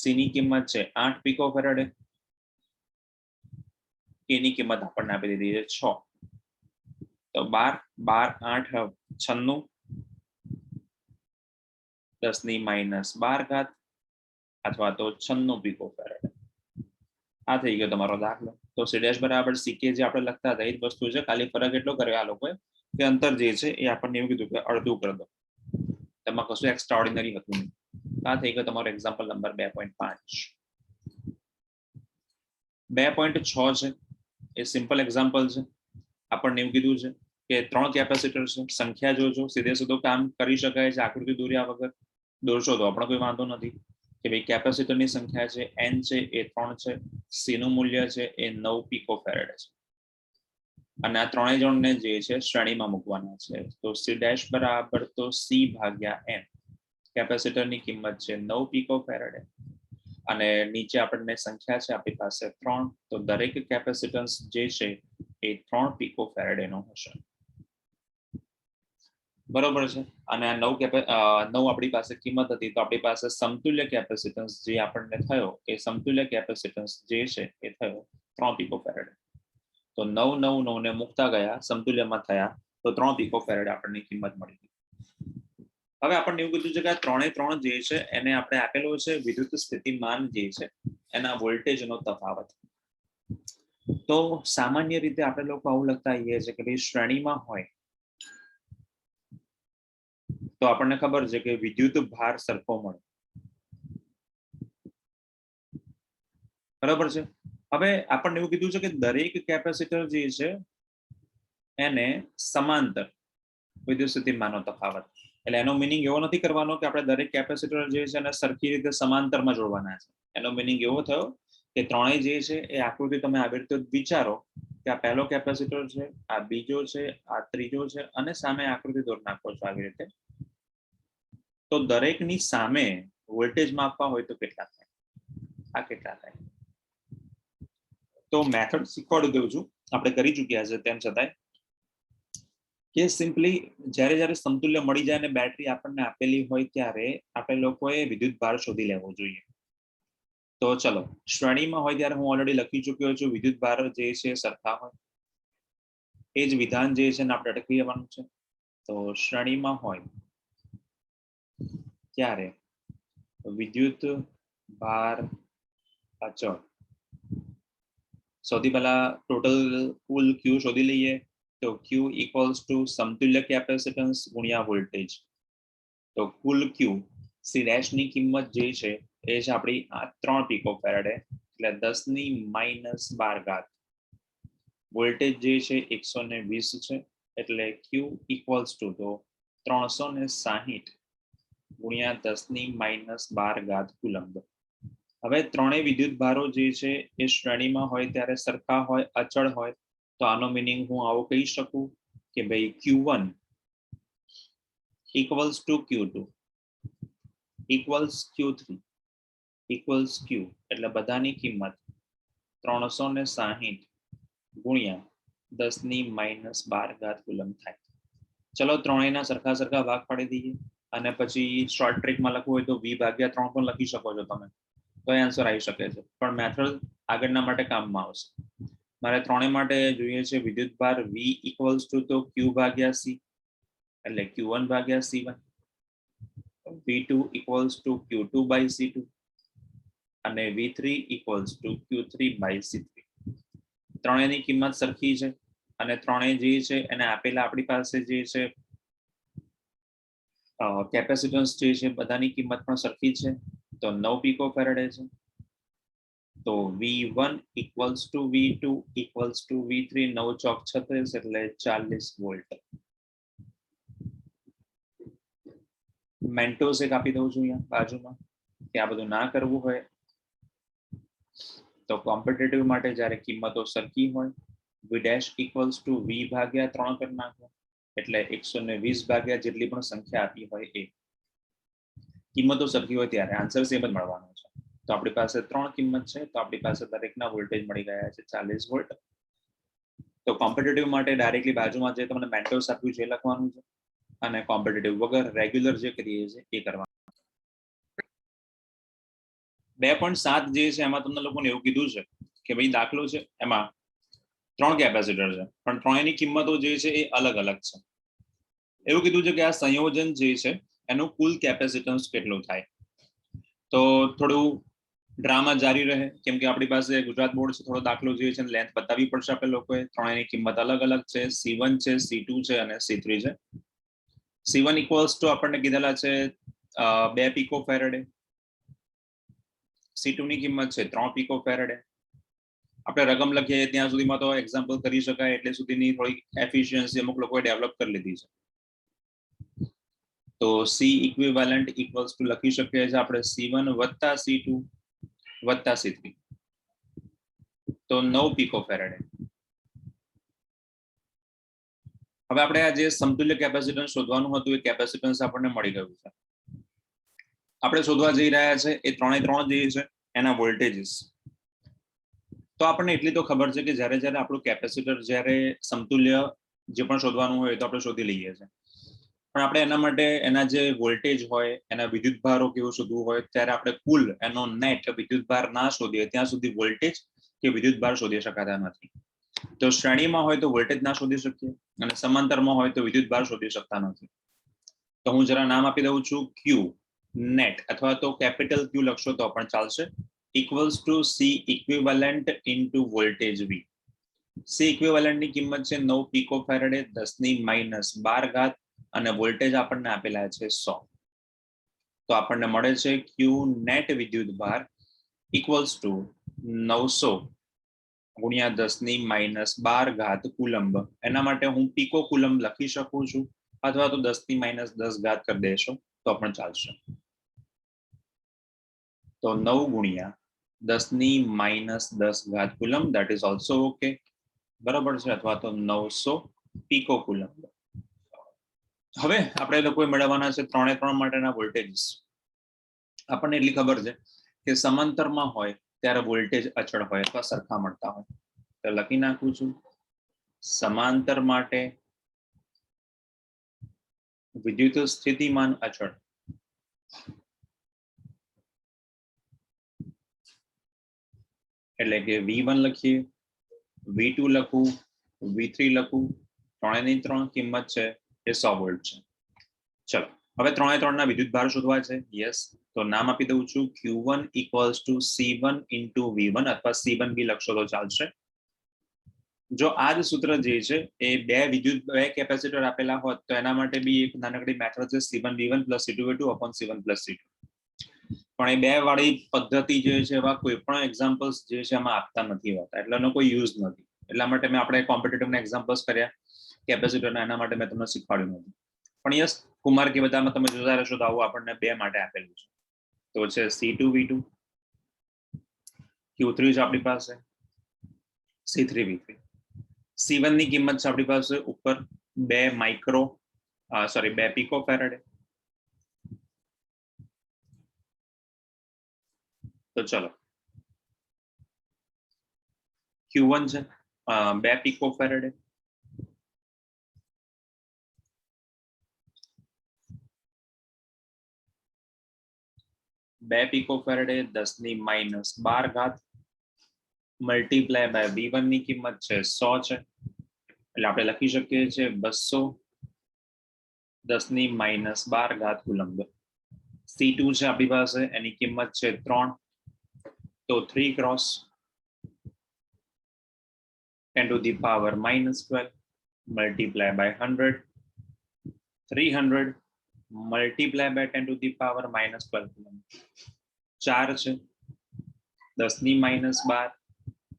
c ની કિંમત છે 8 picofarad, k ની કિંમત આપણને આપી દીધી છે 6, તો 12 8 96, 10 ની -12 ઘાત અથવા તો 96 picofarad. આ થઈ ગયો તમારો દાખલો. તો સી ડેશ બરાબર ck જે આપણે લખતા હતા એ જ વસ્તુ છે, ખાલી ફરક એટલો કર્યો આ લોકોએ કે અંતર જે છે એ આપણને એવું કીધું કે અડધું કરી દો, તેમાં કશું એક્સ્ટ્રા ઓર્ડિનરી હતું નહીં. આ થઈ ગયો તમારો એક્ઝામ્પલ નંબર 2.5. 2.6 છે એ સિમ્પલ એક્ઝામ્પલ છે. આપણને એવું કીધું છે કે 3 કેપેસિટર છે, સંખ્યા જોજો, સીધે સીધું કામ કરી શકાય છે આકૃતિ દોર્યા વગર. દોરશો તો આપણો કોઈ વાંધો નથી કે ભાઈ કેપેસિટરની સંખ્યા છે n છે એ 3 છે, c નું મૂલ્ય છે એ 9 picofarad છે, અને આ ત્રણેય જણને જે છે શ્રેણીમાં મૂકવાના છે. તો c ડેશ બરાબર તો c ભાગ્યા n, કેપેસિટરની કિંમત છે 9 picofarad અને નીચે આપણને સંખ્યા છે આપણી પાસે 3, તો દરેક કેપેસિટન્સ જે છે એ 3 picofarad નો હશે. બરોબર છે. અને આ 9 આપણી પાસે કિંમત હતી, તો આપણી પાસે સમતુલ્ય કેપેસિટન્સ જે આપણને થયો એ સમતુલ્ય કેપેસિટન્સ જે છે એ થયો 3 picofarad. તો 9 9 9 ને મૂકતા ગયા સમતુલ્યમાં થયા, તો 3 picofarad આપણને કિંમત મળી. હવે આપણને એવું કીધું છે કે આ ત્રણે ત્રણ જે છે એને આપણે આપેલો છે વિદ્યુત સ્થિતિમાન જે છે એના વોલ્ટેજનો તફાવત. તો સામાન્ય રીતે આપણે લોકો આવું લખતા હોઈએ છીએ કે ભાઈ શ્રેણીમાં હોય તો આપણને ખબર છે કે વિદ્યુત ભાર સરખો મળે, બરાબર છે. હવે આપણને એવું કીધું છે કે દરેક કેપેસિટર જે છે એને સમાંતર વિદ્યુત સ્થિતિમાનનો તફાવત, એટલે એનો મિનિંગ એવો નથી કરવાનો કે આપણે દરેક કેપેસિટર જે છે એને સરખી રીતે સમાંતરમાં જોડવાના છે. એનો મિનિંગ એવો થયો કે ત્રણેય જે છે એ આકૃતિ તમે આવી રીતે વિચારો કે આ પહેલો કેપેસિટર છે, આ બીજો છે, આ ત્રીજો છે, અને સામે આકૃતિ દોરી નાખો છો આવી રીતે. તો દરેકની સામે વોલ્ટેજ માપવા હોય તો કેટલા થાય, આ કેટલા થાય. તો મેથડ શીખવાડી દઉં છું, આપણે કરી ચૂક્યા છે તેમ છતાંય, કે સિમ્પલી જ્યારે સમતુલ્ય મળી જાય અને બેટરી આપણને આપેલી હોય ત્યારે આપણે લોકોએ વિદ્યુત ભાર શોધી લેવો જોઈએ. તો ચલો શ્રેણીમાં હોય ત્યારે હું ઓલરેડી લખી ચૂક્યો છું વિદ્યુત ભાર જે છે સરખા હોય, એ જ વિધાન જે છે આપણે અટકી જવાનું છે. તો શ્રેણીમાં હોય ત્યારે વિદ્યુત ભાર અચળ, સૌથી પહેલા ટોટલ કુલ ક્યુ શોધી લઈએ. તો ક્યુ ઇક્વલ્સ ટુ સમતુલ્ય કેપેસિટન્સ ગુણ્યા વોલ્ટેજ. તો કુલ ક્યુ સી ડેશ ની કિંમત જે છે એ છે આપણી 3 picofarad, એટલે 10 ની -12 ઘાત. વોલ્ટેજ જે છે 120 છે, એટલે ક્યુ ઇક્વલ્સ ટુ તો 360 ગુણ્યા 10 ની -12 ઘાત કુલંબ. હવે ત્રણેય વિદ્યુત ભારો જે છે એ શ્રેણીમાં હોય ત્યારે સરખા હોય, અચળ હોય, તો આનો મિનિંગ હું આવો કહી શકું કે ભાઈ Q1 equals to Q2 equals Q3 equals Q, એટલે બધાની કિંમત 360 ગુણ્યા 10 ની -12 ઘાત કુલંબ થાય. ચલો ત્રણેયના સરખા ભાગ પાડી દઈએ, અને પછી શોર્ટ ટ્રિકમાં લખવું હોય તો v ભાગ્યા 3 પણ લખી શકો છો તમે, તો આન્સર આવી શકે છે. પણ મેથડ આગળના માટે કામમાં આવશે. મારે ત્રણેય માટે જોઈએ છે વિદ્યુત ભાર v ઇક્વલ્સ ટુ તો q ભાગ્યા c, એટલે q1 ભાગ્યા c1, v2 equals to q2 by c2, અને v3 equals to q3 by c3. ત્રણેયની કિંમત સરખી છે અને ત્રણેય જે છે એને આપેલા આપણી પાસે જે છે કેપેસિટન્સ જે છે બધાની કિંમત પણ સરખી છે, તો 9 picofarad છે. તો v1 equals to v2 equals to v3, 9 ચોક 36, એટલે 40 વોલ્ટ. મેન્ટોસ એક આપી દઉં છું અહીંયા બાજુમાં કે આ બધું ના કરવું હોય તો કોમ્પિટિટિવ માટે જ્યારે કિંમતો સરખી હોય v dash equals to v ભાગ્યા 3 કરી નાખો એટલે 120 ભાગ્યા જેટલી પણ સંખ્યા આપી હોય એ કિંમતો સરખી હોય ત્યારે આન્સર સેમ જ મળવાનો છે તો આપણી પાસે 3 કિંમત છે તો આપણી પાસે દરેકના વોલ્ટેજ મળી ગયા છે 40 વોલ્ટ તો કોમ્પિટિટિવ માટે ડાયરેક્ટલી બાજુમાં જે તમને મેન્ટોસ આપ્યું છે એ લખવાનું છે અને કોમ્પિટિટિવ વગર રેગ્યુલર જે કરીએ છીએ એ કરવાનું 2.7 જે છે એમાં તમને લોકોને એવું કીધું છે કે ભાઈ દાખલો છે એમાં 3 કેપેસિટર છે પણ ત્રણેયની કિંમતો જે છે એ અલગ અલગ છે એવું કીધું છે કે આ સંયોજન જે છે એનું કુલ કેપેસિટન્સ કેટલું થાય તો થોડું ડ્રામા જારી રહે કેમ કે આપણી પાસે ગુજરાત બોર્ડ છે થોડો દાખલો જે છે લેન્થ બતાવવી પડશે આપણે લોકોએ ત્રણેયની કિંમત અલગ અલગ છે C1 છે C2 છે અને C3 છે C1 ઇક્વલ્સ ટુ આપણને કીધેલા છે 2 પીકો ફેરેડે C2 ની કિંમત છે 3 પીકો ફેરેડે આપણે રકમ લખીએ ત્યાં સુધીમાં તો એક્ઝામ્પલ કરી શકાય એટલે સુધીની થોડી એફિશિયન્સી અમુક લોકોએ ડેવલપ કરી લીધી છે તો C ઇક્વિવેલન્ટ ઇક્વલ્સ ટુ લખી શકીએ છીએ આપણે C1 વત્તા C2 વત્તા C3 તો 9 પીકો ફેરેડે હવે આપણે આ જે સમતુલ્ય કેપેસિટન્સ શોધવાનું હતું એ કેપેસિટન્સ આપણને મળી ગયું છે આપણે શોધવા જઈ રહ્યા છે એ ત્રણે ત્રણ જે છે એના વોલ્ટેજીસ તો આપણને એટલી તો ખબર છે કે જ્યારે જ્યારે આપણું કેપેસિટર જ્યારે સમતુલ્ય જે પણ શોધવાનું હોય તો આપણે શોધી લઈએ છીએ પણ આપણે એના માટે એના જે વોલ્ટેજ હોય એના વિદ્યુતભારો કેવું શોધવું હોય ત્યારે આપણે કુલ એનો નેટ વિદ્યુતભાર ના શોધીએ ત્યાં સુધી વોલ્ટેજ કે વિદ્યુતભાર શોધી શકાતા નથી તો શ્રેણીમાં હોય તો વોલ્ટેજ ના શોધી શકીએ અને સમાંતરમાં હોય તો વિદ્યુતભાર શોધી શકતા નથી તો હું જરા નામ આપી દઉં છું ક્યુ નેટ અથવા તો કેપિટલ ક્યુ લખશો તો પણ ચાલશે equals to C equivalent into voltage V C equivalent ની કિંમત છે 9 પીકો ફેરેડે 10⁻12 ઘાત અને વોલ્ટેજ આપણને આપેલા છે 100 તો આપણને મળે છે ક્યુ નેટ વિદ્યુતભાર ઇક્વલ્સ ટુ 900 ગુણ્યા 10⁻12 ઘાત કુલંબ એના માટે હું પીકો કુલંબ લખી શકું છું અથવા તો 10⁻10 ઘાત કરી દેશો તો પણ ચાલશે તો 9 ગુણ્યા 10⁻10 ઘાત coulomb that is also okay બરાબર છે અથવા તો 900 પીકો કુલંબ હવે આપણે લોકોએ મેળવવાના છે ત્રણે ત્રણ માટેના વોલ્ટેજીસ આપણને એટલી ખબર છે કે સમાંતરમાં હોય ત્યારે વોલ્ટેજ અચળ હોય અથવા સરખા મળતા હોય તો લખી નાખું છું સમાંતર માટે વિદ્યુત સ્થિતિમાન અચળ એટલે કે V1 લખીએ V2 લખું V3 લખું ત્રણેયની ત્રણ કિંમત છે એ 100 વોલ્ટ છે ચલો હવે ત્રણે ત્રણના વિદ્યુતભાર શોધવા છે યસ તો નામ આપી દઉં છું Q1 equals to C1 into V1 અથવા C1 બી લખશો તો ચાલશે જો આ જ સૂત્ર જે છે એ બે કેપેસિટર આપેલા હોત તો એના માટે બી એક નાનકડી મેથડ છે C1 V1 plus C2 V2 upon C1 plus C2 પણ એ બે વાળી પદ્ધતિ જે છે એવા કોઈ પણ એક્ઝામ્પલ્સ જે છે એમાં આપતા નથી હોતા એટલે એનો કોઈ યુઝ નથી એટલા માટે મેં આપણે કોમ્પિટિટિવના એક્ઝામ્પલ્સ કર્યા કેપેસિટરના એના માટે મેં તમને શીખવાડ્યું નથી પણ યસ કુમાર કે બધામાં તમે જોતા રહેશો તો આવું આપણને બે માટે આપેલું છે તો છે C2 V2 Q3 છે આપણી પાસે C3 V3 C1 ની કિંમત છે આપણી પાસે ઉપર 2 પીકો ફેરેડે તો ચલો Q1 છે 2 પીકો ફેરેડે પીકો ફેરેડે 10⁻12 ઘાત મલ્ટીપ્લાય બાય V1 ની કિંમત છે 100 છે એટલે આપણે લખી શકીએ છીએ 200 10⁻12 ઘાત કુલંબ C2 છે આપણી પાસે એની કિંમત છે 3 તો 3 cross 10⁻12 multiply by 100 300 multiply by 10⁻12 4 છે 10⁻12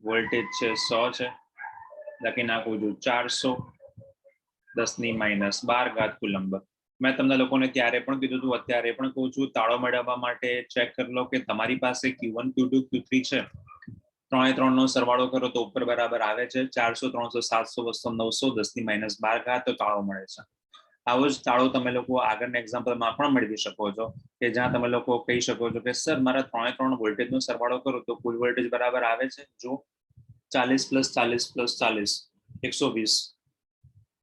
વોલ્ટેજ છે 100 છે લખી નાખું છું 400 10⁻12 ઘાત કુલંબ મેં તમને લોકોને ત્યારે પણ કીધું હતું, અત્યારે પણ કહું છું, તાળો મેળવવા માટે ચેક કરી લો કે તમારી પાસે Q1 Q2 Q3 છે, 3 નો સરવાળો કરો તો ઉપર બરાબર આવે છે 400 300 700 200 900 10⁻12 તો તાળો મળે છે. આવો જ તાળો તમે લોકો આગળના એક્ઝામ્પલમાં પણ મેળવી શકો છો કે જ્યાં તમે લોકો કહી શકો છો કે સર મારા 3 વોલ્ટેજનો સરવાળો કરો તો કુલ વોલ્ટેજ બરાબર આવે છે જો 40 + 40 + 40 120.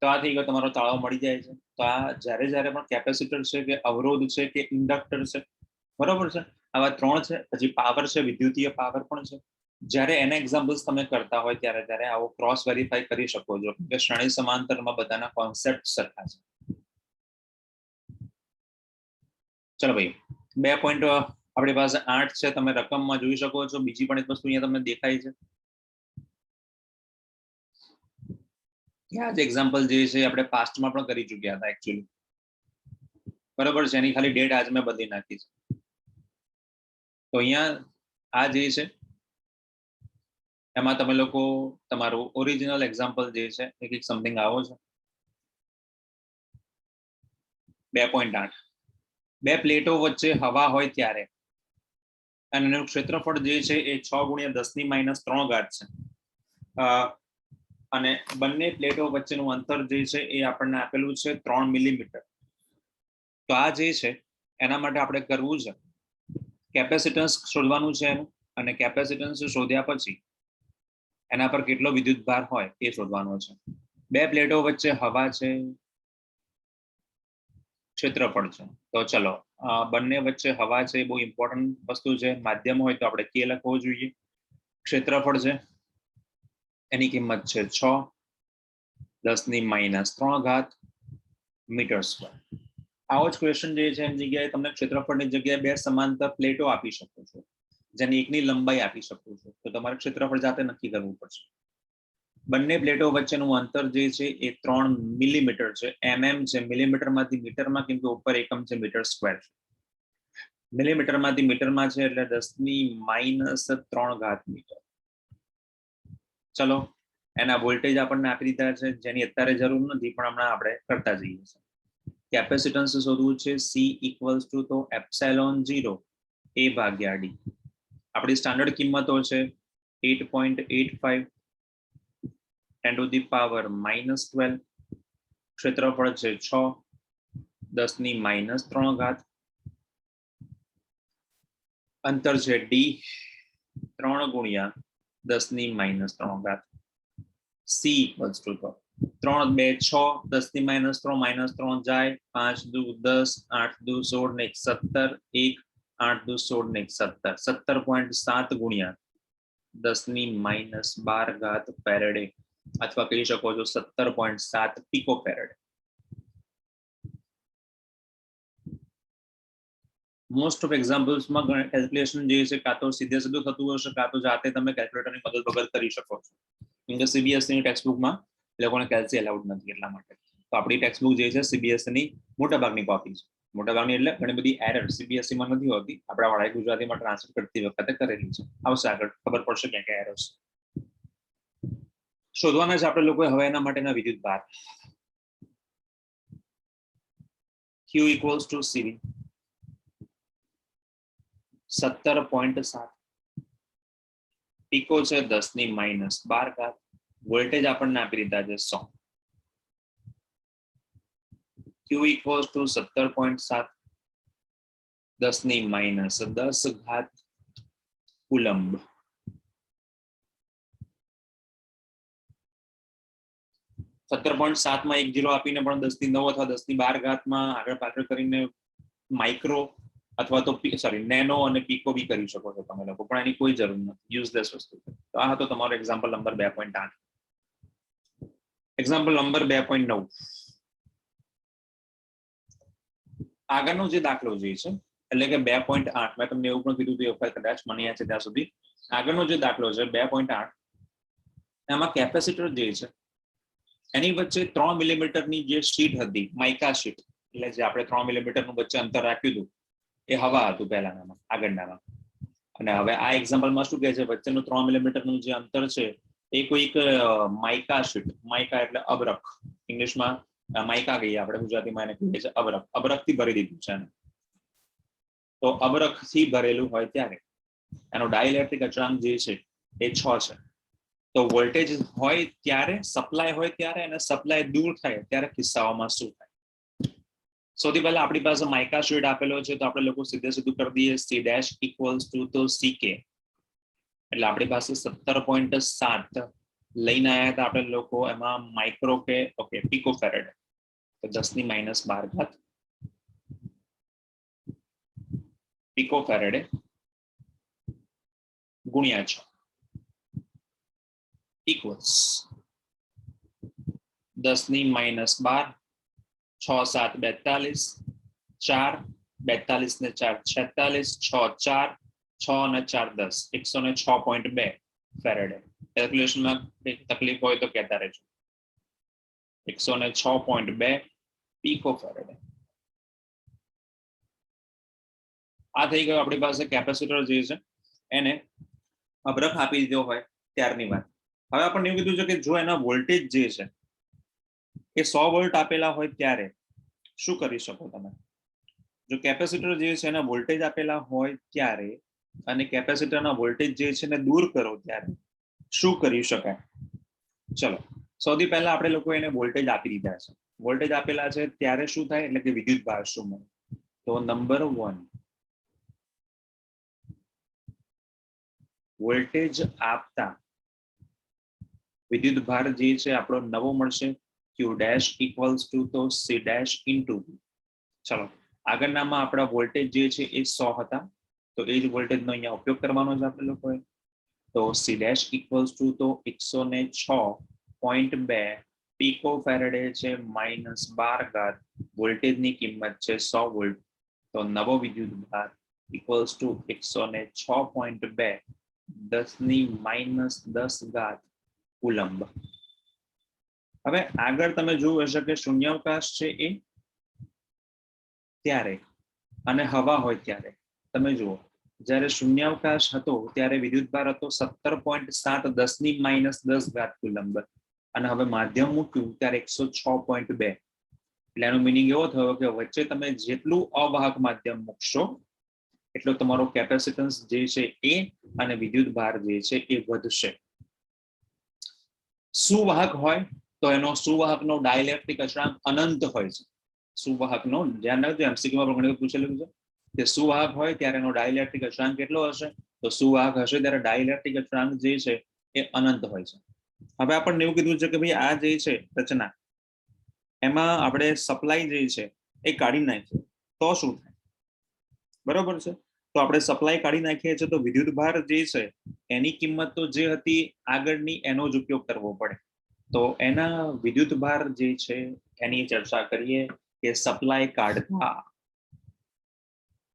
તો આ થઈ ગયો તમારો તાળો મળી જાય છે. તો આ જ્યારે જ્યારે પણ કેપેસિટર છે કે અવરોધ છે કે ઇન્ડક્ટર છે, બરોબર છે, આવા 3 છે. પછી પાવર છે, વિદ્યુતીય પાવર પણ છે. જ્યારે એના એક્ઝામ્પલ્સ તમે કરતા હોય ત્યારે ત્યારે આવો ક્રોસ વેરીફાઈ કરી શકો છો કે શ્રેણી સમાંતરમાં બધાના કોન્સેપ્ટ સરખા છે. ચલો ભાઈ, 2 પોઈન્ટ આપણી પાસે 8 છે, તમે રકમમાં જોઈ શકો છો. બીજી પણ એક વસ્તુ અહીંયા તમને દેખાય છે કે આ જ એક્ઝામ્પલ જે છે આપણે પાસ્ટમાં પણ કરી ચૂક્યા હતા એકચ્યુઅલી, બરાબર છે. એની ખાલી ડેટ આજ મેં બદલી નાખી છે. તો અહીંયા આ જે છે એમાં તમે લોકો તમારું ઓરિજિનલ એક્ઝામ્પલ જે છે એ કંઈક સમથિંગ આવો છે. 2.8 બે પ્લેટો વચ્ચે હવા હોય ત્યારે અને એનું ક્ષેત્રફળ જે છે એ 6 × 10⁻³ છે. અને બંને પ્લેટો વચ્ચેનું અંતર જે છે એ આપણને આપેલું છે 3 મિલીમીટર. તો આ જે છે એના માટે આપણે કરવું છે કેપેસિટન્સ શોધવાનું છે એનું, અને કેપેસિટન્સ શોધ્યા પછી એના પર કેટલો વિદ્યુત ભાર હોય એ શોધવાનો છે. બે પ્લેટો વચ્ચે હવા છે, ક્ષેત્રફળ છે. તો ચલો બંને વચ્ચે હવા છે, બહુ ઇમ્પોર્ટન્ટ વસ્તુ છે. માધ્યમ હોય તો આપણે કે લખવો જોઈએ. ક્ષેત્રફળ છે એની કિંમત છે 6 10⁻³ મીટર સ્ક્વેર. આવો જ ક્વેશ્ચન જે છે એની જગ્યાએ તમને ક્ષેત્રફળની જગ્યાએ બે સમાંતર પ્લેટો આપી શકો છો, જેની એકની લંબાઈ આપી શકો છો. તો તમારે ક્ષેત્રફળ જાતે નક્કી કરવું પડશે. બંને પ્લેટો વચ્ચેનું અંતર જે છે એ 3 મિલીમીટર છે. mm છે, મિલીમીટરમાંથી મીટરમાં, કેમ કે ઉપર એકમ છે મીટર સ્ક્વેર. મિલીમીટરમાંથી મીટરમાં છે એટલે 10⁻³ મીટર. ચલો, એના વોલ્ટેજ આપણને આપી દીધા છે, જેની અત્યારે જરૂર નથી, પણ હમણાં આપણે કરતા જઈએ છીએ. કેપેસિટન્સ શોધવું છે C = તો ε0 A/d. આપણી સ્ટાન્ડર્ડ કિંમતો છે 8.85 10⁻−12. ક્ષેત્રફળ છે 6 10⁻³ અંતર છે d 3 × 10⁻³ C = તો 3 2 6 10⁻³ -3 જાય, 5 દુ 10 8 દુ 16 ને 17 1 8 દુ 16 ને 17 17.7 × 10⁻12 ફેરેડે, અથવા કહી શકો છો 17.7 પિકો ફેરેડ. મોસ્ટ ઓફ એક્ઝામ્પલ્સમાં કેલ્ક્યુલેશન જે છે કાં તો સીધે સીધું થતું હશે, કાં તો જાતે તમે કેલ્ક્યુલેટરની મદદ વગર કરી શકો છો. કેમ કે CBSE ની ટેક્સ્ટબુકમાં એ લોકોને કેલ્સી અલાઉડ નથી, એટલા માટે. તો આપણી ટેક્સ્ટબુક જે છે CBSE ની મોટાભાગની કોપી છે. મોટાભાગની એટલે ઘણી બધી એરર CBSE માં નથી હોતી, આપણા વાળા ગુજરાતીમાં ટ્રાન્સલેટ કરતી વખતે કરેલી છે. આવશે આગળ ખબર પડશે ક્યાં ક્યાં એરર્સ શોધવાના છે આપણે લોકોએ. હવે એના માટેના વિદ્યુત ભાર Q = CV 17.7 પીકો છે 10⁻12. વોલ્ટેજ આપણને આપી દીધા છે 100. Q = 17.7 10⁻10 coulomb. .7 એક 0 આપીને પણ 10⁹ અથવા 10⁻12 આગળ પાછળ કરીને માઇક્રો અથવા તો નેનો અને પીકો બી કરી શકો છો તમે લોકો, પણ એની કોઈ જરૂર નથી, યુઝલેસ વસ્તુ. તો આ હતો તમારો એક્ઝામ્પલ નંબર 2.8. Example number 2.9. આગળનો જે દાખલો જે છે એટલે કે 2.8, મેં તમને એવું પણ કીધું હતું કદાચ મને યાદ છે ત્યાં સુધી. આગળનો જે દાખલો છે 2.8, એમાં કેપેસિટર જે છે એની વચ્ચે 3 મિલીમીટરની જે શીટ હતી, માઇકા શીટ, એટલે જે આપણે 3 મિલીમીટરનું વચ્ચે અંતર રાખ્યું હતું એ હવા હતું પહેલાનામાં, આગળનામાં. અને હવે આ એક્ઝામ્પલમાં શું કહે છે, વચ્ચેનું 3 મિલીમીટરનું જે અંતર છે એ કોઈક માઇકા શીટ, માઇકા એટલે અબરખ, ઇંગ્લિશમાં માઇકા કહીએ આપણે ગુજરાતીમાં એને કહીએ છીએ અબરખ, અબરખથી ભરી દીધું છે એને. તો અબરખથી ભરેલું હોય ત્યારે એનો ડાઇલેક્ટ્રિક અચળાંક જે છે એ 6 છે. તો વોલ્ટેજ હોય ત્યારે, સપ્લાય હોય ત્યારે અને સપ્લાય દૂર થાય ત્યારે કિસ્સાઓમાં શું થાય? સૌથી પહેલા આપણી પાસે માઇકા શીટ આપેલો છે, તો આપણે લોકો સીધે સીધું કરી દઈએ સી ડેશ ઇક્વલ્સ ટુ તો સીકે, એટલે આપણી પાસે 17.7 લઈને આવ્યા હતા આપણે લોકો, એમાં માઇક્રો કે ઓકે પિકો ફેરેડ, તો 10⁻12 પિકો ફેરેડે ગુણ્યા 6 ઇક્વલ્સ 10⁻12 6 7 42 4 42 ને 4 46 6 4 6 અને 4 10 106.2 ફેરેડે. કેલ્ક્યુલેશનમાં તકલીફ હોય તો કહેતા રહેજો. 106.2 પીકો ફેરેડે. આ થઈ ગયો આપણી પાસે કેપેસિટર જે છે એને અબરખ આપી દીધો હોય ત્યારની વાત. હવે આપણને એવું કીધું છે કે જો એના વોલ્ટેજ જે છે એ 100 વોલ્ટ આપેલા હોય ત્યારે શું કરી શકો તમે? જો કેપેસિટર જે છે એના વોલ્ટેજ આપેલા હોય ત્યારે અને કેપેસિટરના વોલ્ટેજ જે છે ને દૂર કરો ત્યારે શું કરી શકાય? ચલો, સૌથી પહેલા આપણે લોકો એને વોલ્ટેજ આપી દીધા છે. વોલ્ટેજ આપેલા છે ત્યારે શું થાય, એટલે કે વિદ્યુત ભાર શું મળે? તો નંબર 1, વોલ્ટેજ આપતા વિદ્યુત ભાર જે છે આપણો નવો મળશે, ક્યુ ડેશ ઇક્વલ્સ ટુ તો સી ડેશ ઇન્ટુ. ચલો, આગળનામાં આપણા વોલ્ટેજ જે છે એ 100 હતા, તો એ જ વોલ્ટેજનો અહીંયા ઉપયોગ કરવાનો છે આપણે લોકોએ. તો સી ડેશ ઇક્વલ્સ ટુ તો 106.2 પીકો ફેરેડે છે -12 વોલ્ટેજની કિંમત છે 100 વોલ્ટ. તો નવો વિદ્યુત ભાર ઇક્વલ્સ ટુ 106.2 10⁻10 કુલંબ. હવે આગળ તમે જોયું હશે કે શૂન્યાવકાશ છે એ ત્યારે અને હવા હોય ત્યારે. તમે જુઓ, જ્યારે શૂન્યાવકાશ હતો ત્યારે વિદ્યુત ભાર હતો 17.7 10⁻10 કુલંબ, અને હવે માધ્યમ મૂક્યું ત્યારે 106.2. એટલે એનો મિનિંગ એવો થયો કે વચ્ચે તમે જેટલું અવાહક માધ્યમ મૂકશો એટલો તમારો કેપેસિટન્સ જે છે એ અને વિદ્યુત ભાર જે છે એ વધશે. સુવાહક હોય તો એનો સુવાહકનો ડાઇલેક્ટ્રિક અચળાંક અનંત હોય છે. સુવાહકનો ધ્યાન રાખજો, એમસીક્યુમાં પણ ઘણી વખત પૂછેલું છે કે સુવાહક હોય ત્યારે એનો ડાઇલેક્ટ્રિક અચળાંક કેટલો હશે? તો સુવાહક હશે ત્યારે ડાઇલેક્ટ્રિક અચળાંક જે છે એ અનંત હોય છે. હવે આપણને એવું કીધું છે કે ભાઈ આ જે છે રચના, એમાં આપણે સપ્લાય જે છે એ કાઢી નાખીએ તો શું થાય? બરોબર છે, તો આપણે સપ્લાય કાઢી નાખીએ છીએ તો વિદ્યુત ભાર જે છે એની કિંમત તો જે હતી આગળની એનો જ ઉપયોગ કરવો પડે. તો એના વિદ્યુત ભાર જે છે એની ચર્ચા કરીએ કે સપ્લાય કાઢતા,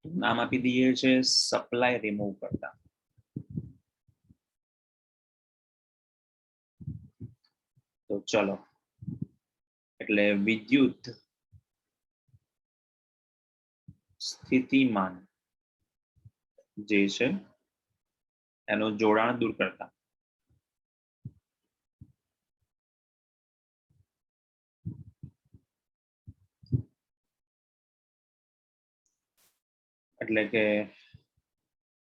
નામ આપી દઈએ છે સપ્લાય રિમૂવ કરતા. તો ચલો, એટલે વિદ્યુત સ્થિતિમાન જે છે એનું જોડાણ દૂર કરતા. એટલે કે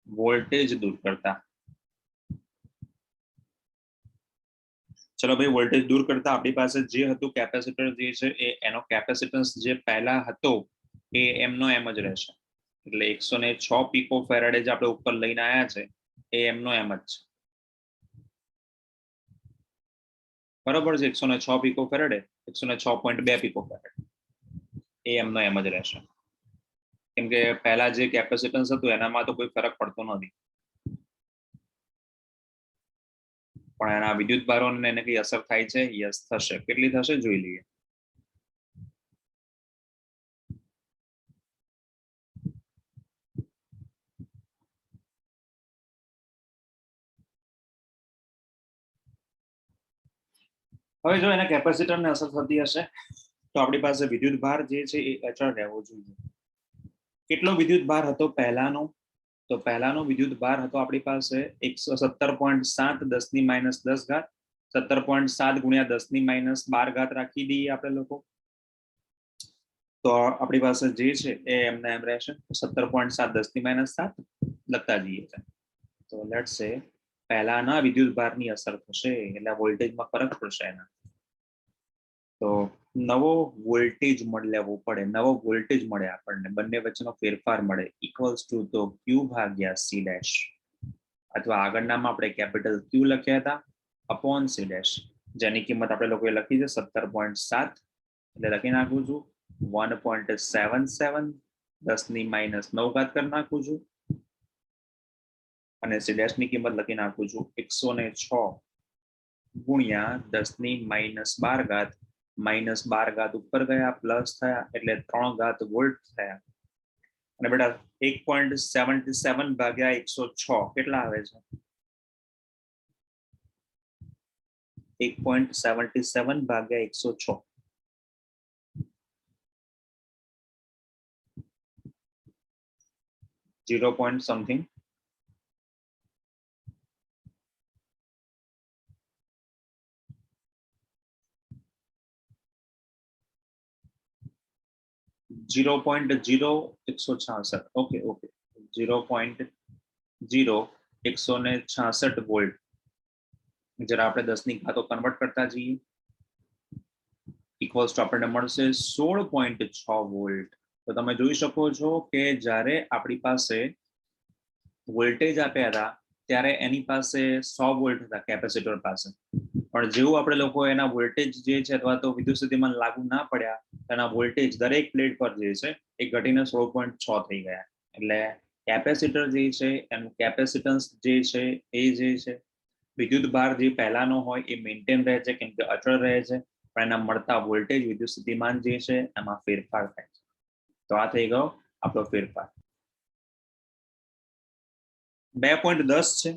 વોલ્ટેજ દૂર કરતા. ચલો ભાઈ, વોલ્ટેજ દૂર કરતા આપણી પાસે જે હતું કેપેસિટર જે છે એ એનો કેપેસિટન્સ જે પહેલા હતો એ એમનો એમ જ રહેશે. એટલે 106 પીકો ફેરાડે જે આપણે ઉપર લઈને આવ્યા છે એ એમનો એમ જ છે. બરોબર છે, 106 પીકો ફેરાડે 106.2 પીકો ફેરાડે એ એમનો એમ જ રહેશે. કેમ કે પહેલા જે કેપેસિટન્સ હતું એનામાં તો કોઈ ફરક પડતો નથી, પણ એના વિદ્યુત ભારોને એને કઈ અસર થાય છે? યસ, થશે. કેટલી થશે જોઈ લઈએ. હવે જો એના કેપેસિટરને અસર થતી હશે તો આપણી પાસે વિદ્યુત ભાર જે છે એ અચળ રહેવો જોઈએ. કેટલો વિદ્યુત ભાર હતો પહેલાનો? તો પહેલાનો વિદ્યુત ભાર હતો આપણી પાસે 117.7 10⁻10 17.7 ગુણ્યા 10⁻12 રાખી દઈએ આપણે લોકો. તો આપણી પાસે જે છે એ એમને એમ રહેશે 17.7 10 ની -7 લખતા જઈએ છે. તો લેટ્સ સે પહેલાના વિદ્યુત ભારની અસર થશે એટલે વોલ્ટેજમાં ફરક પડશે એના. તો નવો વોલ્ટેજ લેવો પડે, નવો વોલ્ટેજ મળે આપણને, બંને વચ્ચેનો ફેરફાર મળે ઇક્વલ્સ ટુ તો Q ભાગ્યા C ડેશ, અથવા આગળનામાં આપણે કેપિટલ Q લખ્યા હતા અપોન C ડેશ, જેની કિંમત આપણે લોકોએ લખી છે 17.7, એટલે લખી નાખું છું 1.77 10 ની -9 કરી નાખું છું, અને C ડેશ ની કિંમત લખી નાખું છું 106 ગુણ્યા 10 ની -12 -12 ઉપર ગયા પ્લસ થયા એટલે 3 વોલ્ટ થયા. અને બેટા 1.77 ભાગ્યા 106 કેટલા આવે છે? 1.77 ભાગ્યા 106 0 point something. .0.0166 okay okay 0.0166 volt. જરા આપણે 10 ની ઘાતો કન્વર્ટ કરતા જઈએ ઇક્વલ્સ ટુ આપણને મળશે 16.6 વોલ્ટ. તો તમે જોઈ શકો છો કે જ્યારે આપણી પાસે વોલ્ટેજ આપ્યા હતા ત્યારે એની પાસે 100 વોલ્ટ હતા કેપેસિટર પાસે, પણ જેવું આપણે લોકો એના વોલ્ટેજ જે છે અથવા તો વિદ્યુત સ્થિતિમાન લાગુ ના પડ્યા એના વોલ્ટેજ દરેક પ્લેટ પર જે છે એ ઘટીને 16.6 થઈ ગયા. એટલે કેપેસિટર જે છે એનું કેપેસિટન્સ જે છે એ જે છે વિદ્યુત ભાર જે પહેલાનો હોય એ મેન્ટેન રહે છે કેમ કે અચળ રહે છે, પણ એના મળતા વોલ્ટેજ વિદ્યુત સ્થિતિમાન જે છે એમાં ફેરફાર થાય છે. તો આ થઈ ગયો આપણો ફેરફાર. 2.10 છે.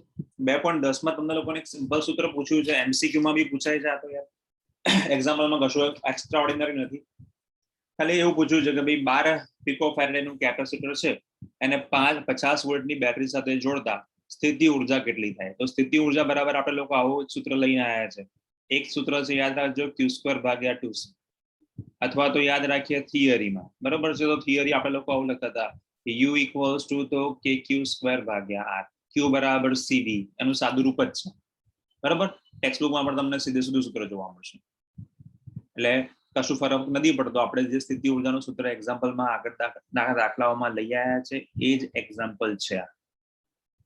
2.10 માં તમને લોકોને એક સિમ્પલ સૂત્ર પૂછ્યું છે, MCQ માં બી પૂછાય છે. આ તો યાર એક્ઝામ્પલમાં કશું એક્સ્ટ્રા ઓર્ડિનરી નથી, ખાલી એવું પૂછ્યું છે કે ભાઈ 12 પિકો ફેરેડેનું કેપેસિટર છે એને 50 વોલ્ટની બેટરી સાથે જોડતા સ્થિતિ ઉર્જા કેટલી થાય? તો સ્થિતિ ઉર્જા બરાબર આપણે લોકો આવું સૂત્ર લઈને આવ્યા છે. એક સૂત્ર છે યાદ રાખજો Q² ભાગ્યા 2C, અથવા તો યાદ રાખીએ થિયરીમાં, બરાબર છે. તો થિયરી આપણે લોકો આવું લખતા હતા U ઇક્વલ્સ ટુ તો KQ² ભાગ્યા R, Q બરાબર CV, એનું સાદું રૂપ જ છે, બરાબર. ટેક્સ્ટ બુકમાં પણ તમને સીધે સીધું સૂત્ર જોવા મળશે, એટલે કશું ફરક નથી પડતો. આપણે જે સ્થિતિ ઉર્જાનું સૂત્ર એક્ઝામ્પલમાં આગળ દાખલાઓમાં લઈ આવ્યા છે એ જ એક્ઝામ્પલ છે.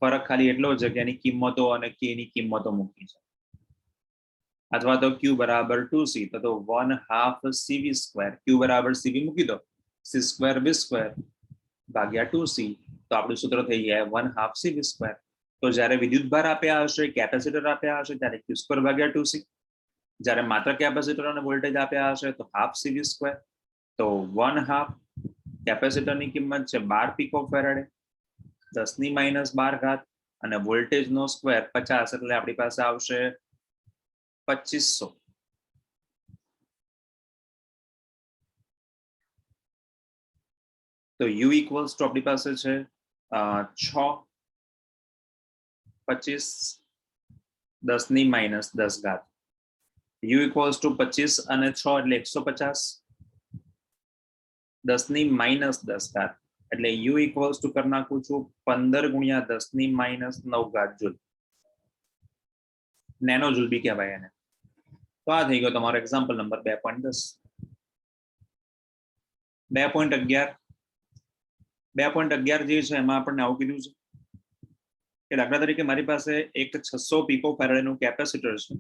ફરક ખાલી એટલો છે કે એની કિંમતો અને K ની કિંમતો મૂકી છે. અથવા તો Q બરાબર 2C તો 1/2 CV², Q બરાબર CV મૂકી દો, C² B² ભાગ્યા 2C, તો આપણું સૂત્ર થઈ જાય 1/2 CV². તો જ્યારે વિદ્યુત ભાર આપ્યા હશે, કેપેસિટર આપ્યા હશે ત્યારે Q² ભાગ્યા 2C, જ્યારે માત્ર કેપેસિટર અને વોલ્ટેજ આપ્યા હશે તો ½ CV². તો 1/2 કેપેસિટરની કિંમત છે 12 પિકો ફેરેડે 10 ની -12 અને વોલ્ટેજ નો સ્ક્વેર 50, એટલે આપણી પાસે આવશે 2500. તો U ઇક્વલ્સ ટુ આપણી પાસે છે 6, 25 10 ની -10. U ઇક્વલ્સ ટુ 25 અને 6 એટલે 150, 10 ની -10 એટલે U ઇક્વલ્સ ટુ કરી નાખું છું 15 ગુણ્યા 10 ની -9 જૂલ, નેનો જૂલ બી કહેવાય એને. તો આ થઈ ગયો તમારો એક્ઝામ્પલ નંબર 2.10. 2.11 2.11 જે છે એમાં આપણને આવું કીધું છે કે દાખલા તરીકે મારી પાસે એક 600 પિકો ફેરેડેનું કેપેસિટર છે.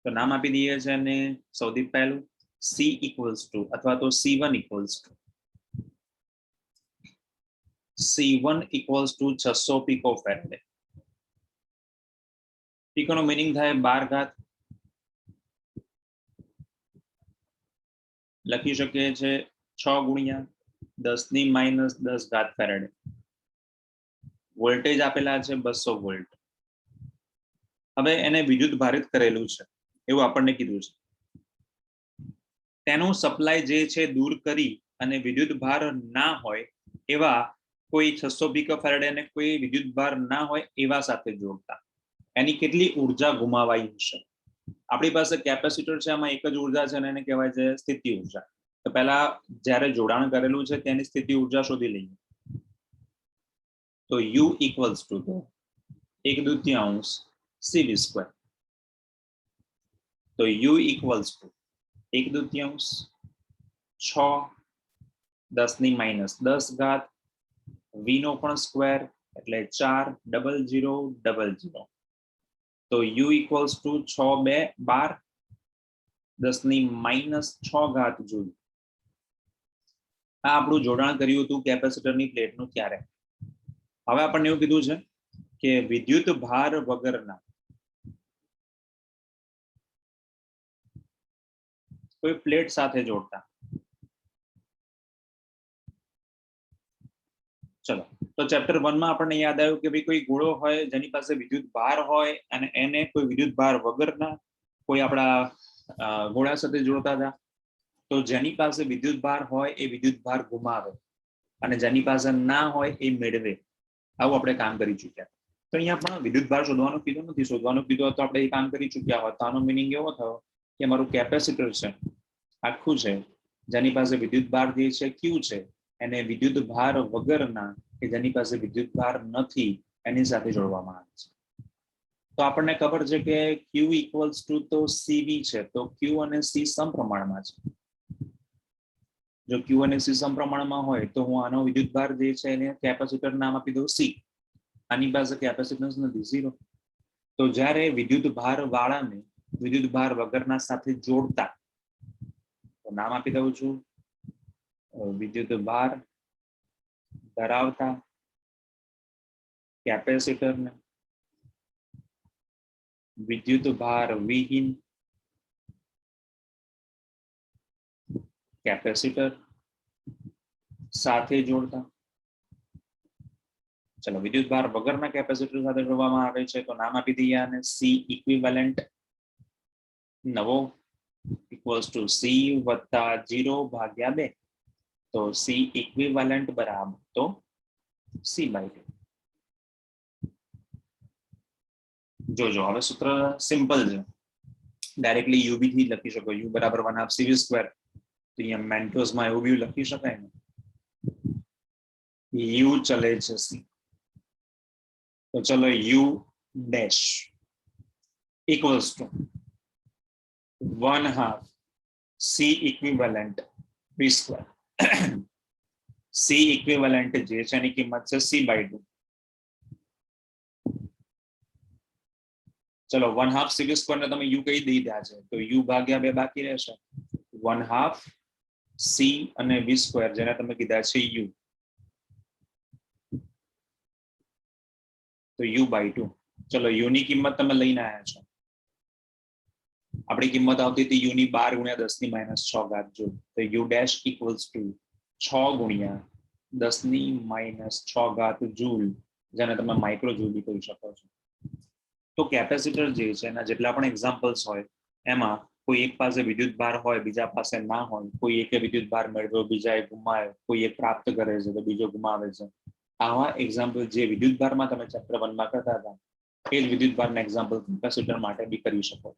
તો નામ આપી દઈએ છે અને સૌથી પહેલું C ઇક્વલ્સ ટુ અથવા તો C1 equals to C1 equals to 600 pico farad. Pico નો મીનિંગ થાય 12 લખી શકીએ છે 6 ગુણ્યા 10 ની -10 ફેરેડે. વોલ્ટેજ આપેલા છે 200 વોલ્ટ. હવે એને વિદ્યુત ભારિત કરેલું છે એવું આપણને કીધું છે. તેનું સપ્લાય જે છે દૂર કરી અને વિદ્યુત ભાર ના હોય એવા કોઈ 600 પિકો ફેરેડે અને કોઈ વિદ્યુત ભાર ના હોય એવા સાથે જોડતા એની કેટલી ઉર્જા ગુમાવાઈ હશે? આપણી પાસે કેપેસિટર છે, એમાં એક જ ઉર્જા છે અને એને કહેવાય છે સ્થિતિ ઉર્જા. તો પહેલા જ્યારે જોડાણ કરેલું છે તેની સ્થિતિ ઉર્જા શોધી લઈએ. તો U equals to 1/2 CV square. તો U ઇક્વલ્સ ટુ 1/2 6 10⁻10 ઘાત v નો પણ સ્ક્વેર એટલે 40000. તો U ઇક્વલ્સ ટુ 6 2 12 10⁻6 ઘાત જૂલ. આ આપણું જોડાણ કર્યું હતું કેપેસિટરની પ્લેટનું ત્યારે. હવે આપણને એવું કીધું છે કે વિદ્યુત ભાર વગરના કોઈ પ્લેટ સાથે જોડતા. ચલો, તો ચેપ્ટર 1 માં આપણને યાદ આવ્યું કે ભાઈ કોઈ ગોળો હોય જેની પાસે વિદ્યુત ભાર હોય અને એને કોઈ વિદ્યુત ભાર વગરના કોઈ આપણા ગોળા સાથે જોડતા હતા. તો જેની પાસે વિદ્યુત ભાર હોય એ વિદ્યુત ભાર ગુમાવે અને જેની પાસે ના હોય એ મેળવે. આવું આપણે કામ કરી ચૂક્યા. તો અહીંયા પણ વિદ્યુત ભાર શોધવાનું કીધું નથી. શોધવાનું કીધું તો આપણે એ કામ કરી ચૂક્યા હોત. તો આનો મિનિંગ એવો થયો કે મારું કેપેસિટર છે આખું છે, જેની પાસે વિદ્યુત ભાર જે છે ક્યુ છે, એને વિદ્યુત ભાર વગરના કે જેની પાસે વિદ્યુત ભાર નથી એની સાથે જોડવામાં આવે છે. તો આપણને ખબર છે કે Q ઇક્વલ્સ ટુ તો CV છે. તો Q અને C સમપ્રમાણમાં છે. જો Q અને C સમપ્રમાણમાં હોય તો હું આનો વિદ્યુત ભાર જે છે એને કેપેસિટર નામ આપી દઉં C. આની પાસે કેપેસિટન્સ નથી 0. તો જ્યારે વિદ્યુત ભાર વાળાને વિદ્યુત ભાર વગરના સાથે જોડતા તો નામ આપી દઉં છું વિદ્યુત ભાર ધરાવતા કેપેસિટરને વિદ્યુત ભાર વિહીન કેપેસિટર સાથે જોડતા. ચલો, વિદ્યુત ભાર વગરના કેપેસિટર સાથે જોડવામાં આવે છે તો નામ આપી દઈએ અને C ઇક્વિવેલેન્ટ નવો ઇક્વલ્સ ટુ C વત્તા 0/2. તો C ઇક્વિવેલેન્ટ બરાબર તો C/2. જોજો હવે સૂત્ર સિમ્પલ છે. ડાયરેક્ટલી યુ બી થી લખી શકો. U બરાબર 1/2 CV સ્ક્વેર. તો અહીંયા મેન્ટોસમાં એવું બી લખી શકાય ને. U ચલે છે C. તો ચલો U dash equals to 1/2 C equivalent V square. C equivalent જે છે એની કિંમત છે C/2. ચલો 1/2 CV સ્ક્વેર ને તમે U કહી દીધા છે તો U ભાગ્યા 2 બાકી રહેશે. 1/2 C અને V સ્ક્વેર જેને તમે કીધા છે U. તો U/2. ચલો U ની કિંમત તમે લઈને આવ્યા છો. આપણી કિંમત આવતી હતી U ની 12 × 10⁻6 ઘાત જૂલ. તો U ડેશ ઇક્વલ્સ ટુ 6 × 10⁻6 ઘાત જૂલ, જેને તમે માઇક્રો જૂલ બી કહી શકો છો. તો કેપેસિટર જે છે એના જેટલા પણ એક્ઝામ્પલ્સ હોય એમાં કોઈ એક પાસે વિદ્યુત ભાર હોય બીજા પાસે ના હોય. કોઈ એકે વિદ્યુત ભાર મેળવ્યો બીજા એ ગુમાવે. કોઈ એક પ્રાપ્ત કરે છે તો બીજો ગુમાવે છે. આવા એક્ઝામ્પલ જે વિદ્યુત ભારમાં તમે ચેપ્ટર 1 માં કરતા હતા એ જ વિદ્યુત ભારના એક્ઝામ્પલ કેપેસિટર માટે બી કરી શકો.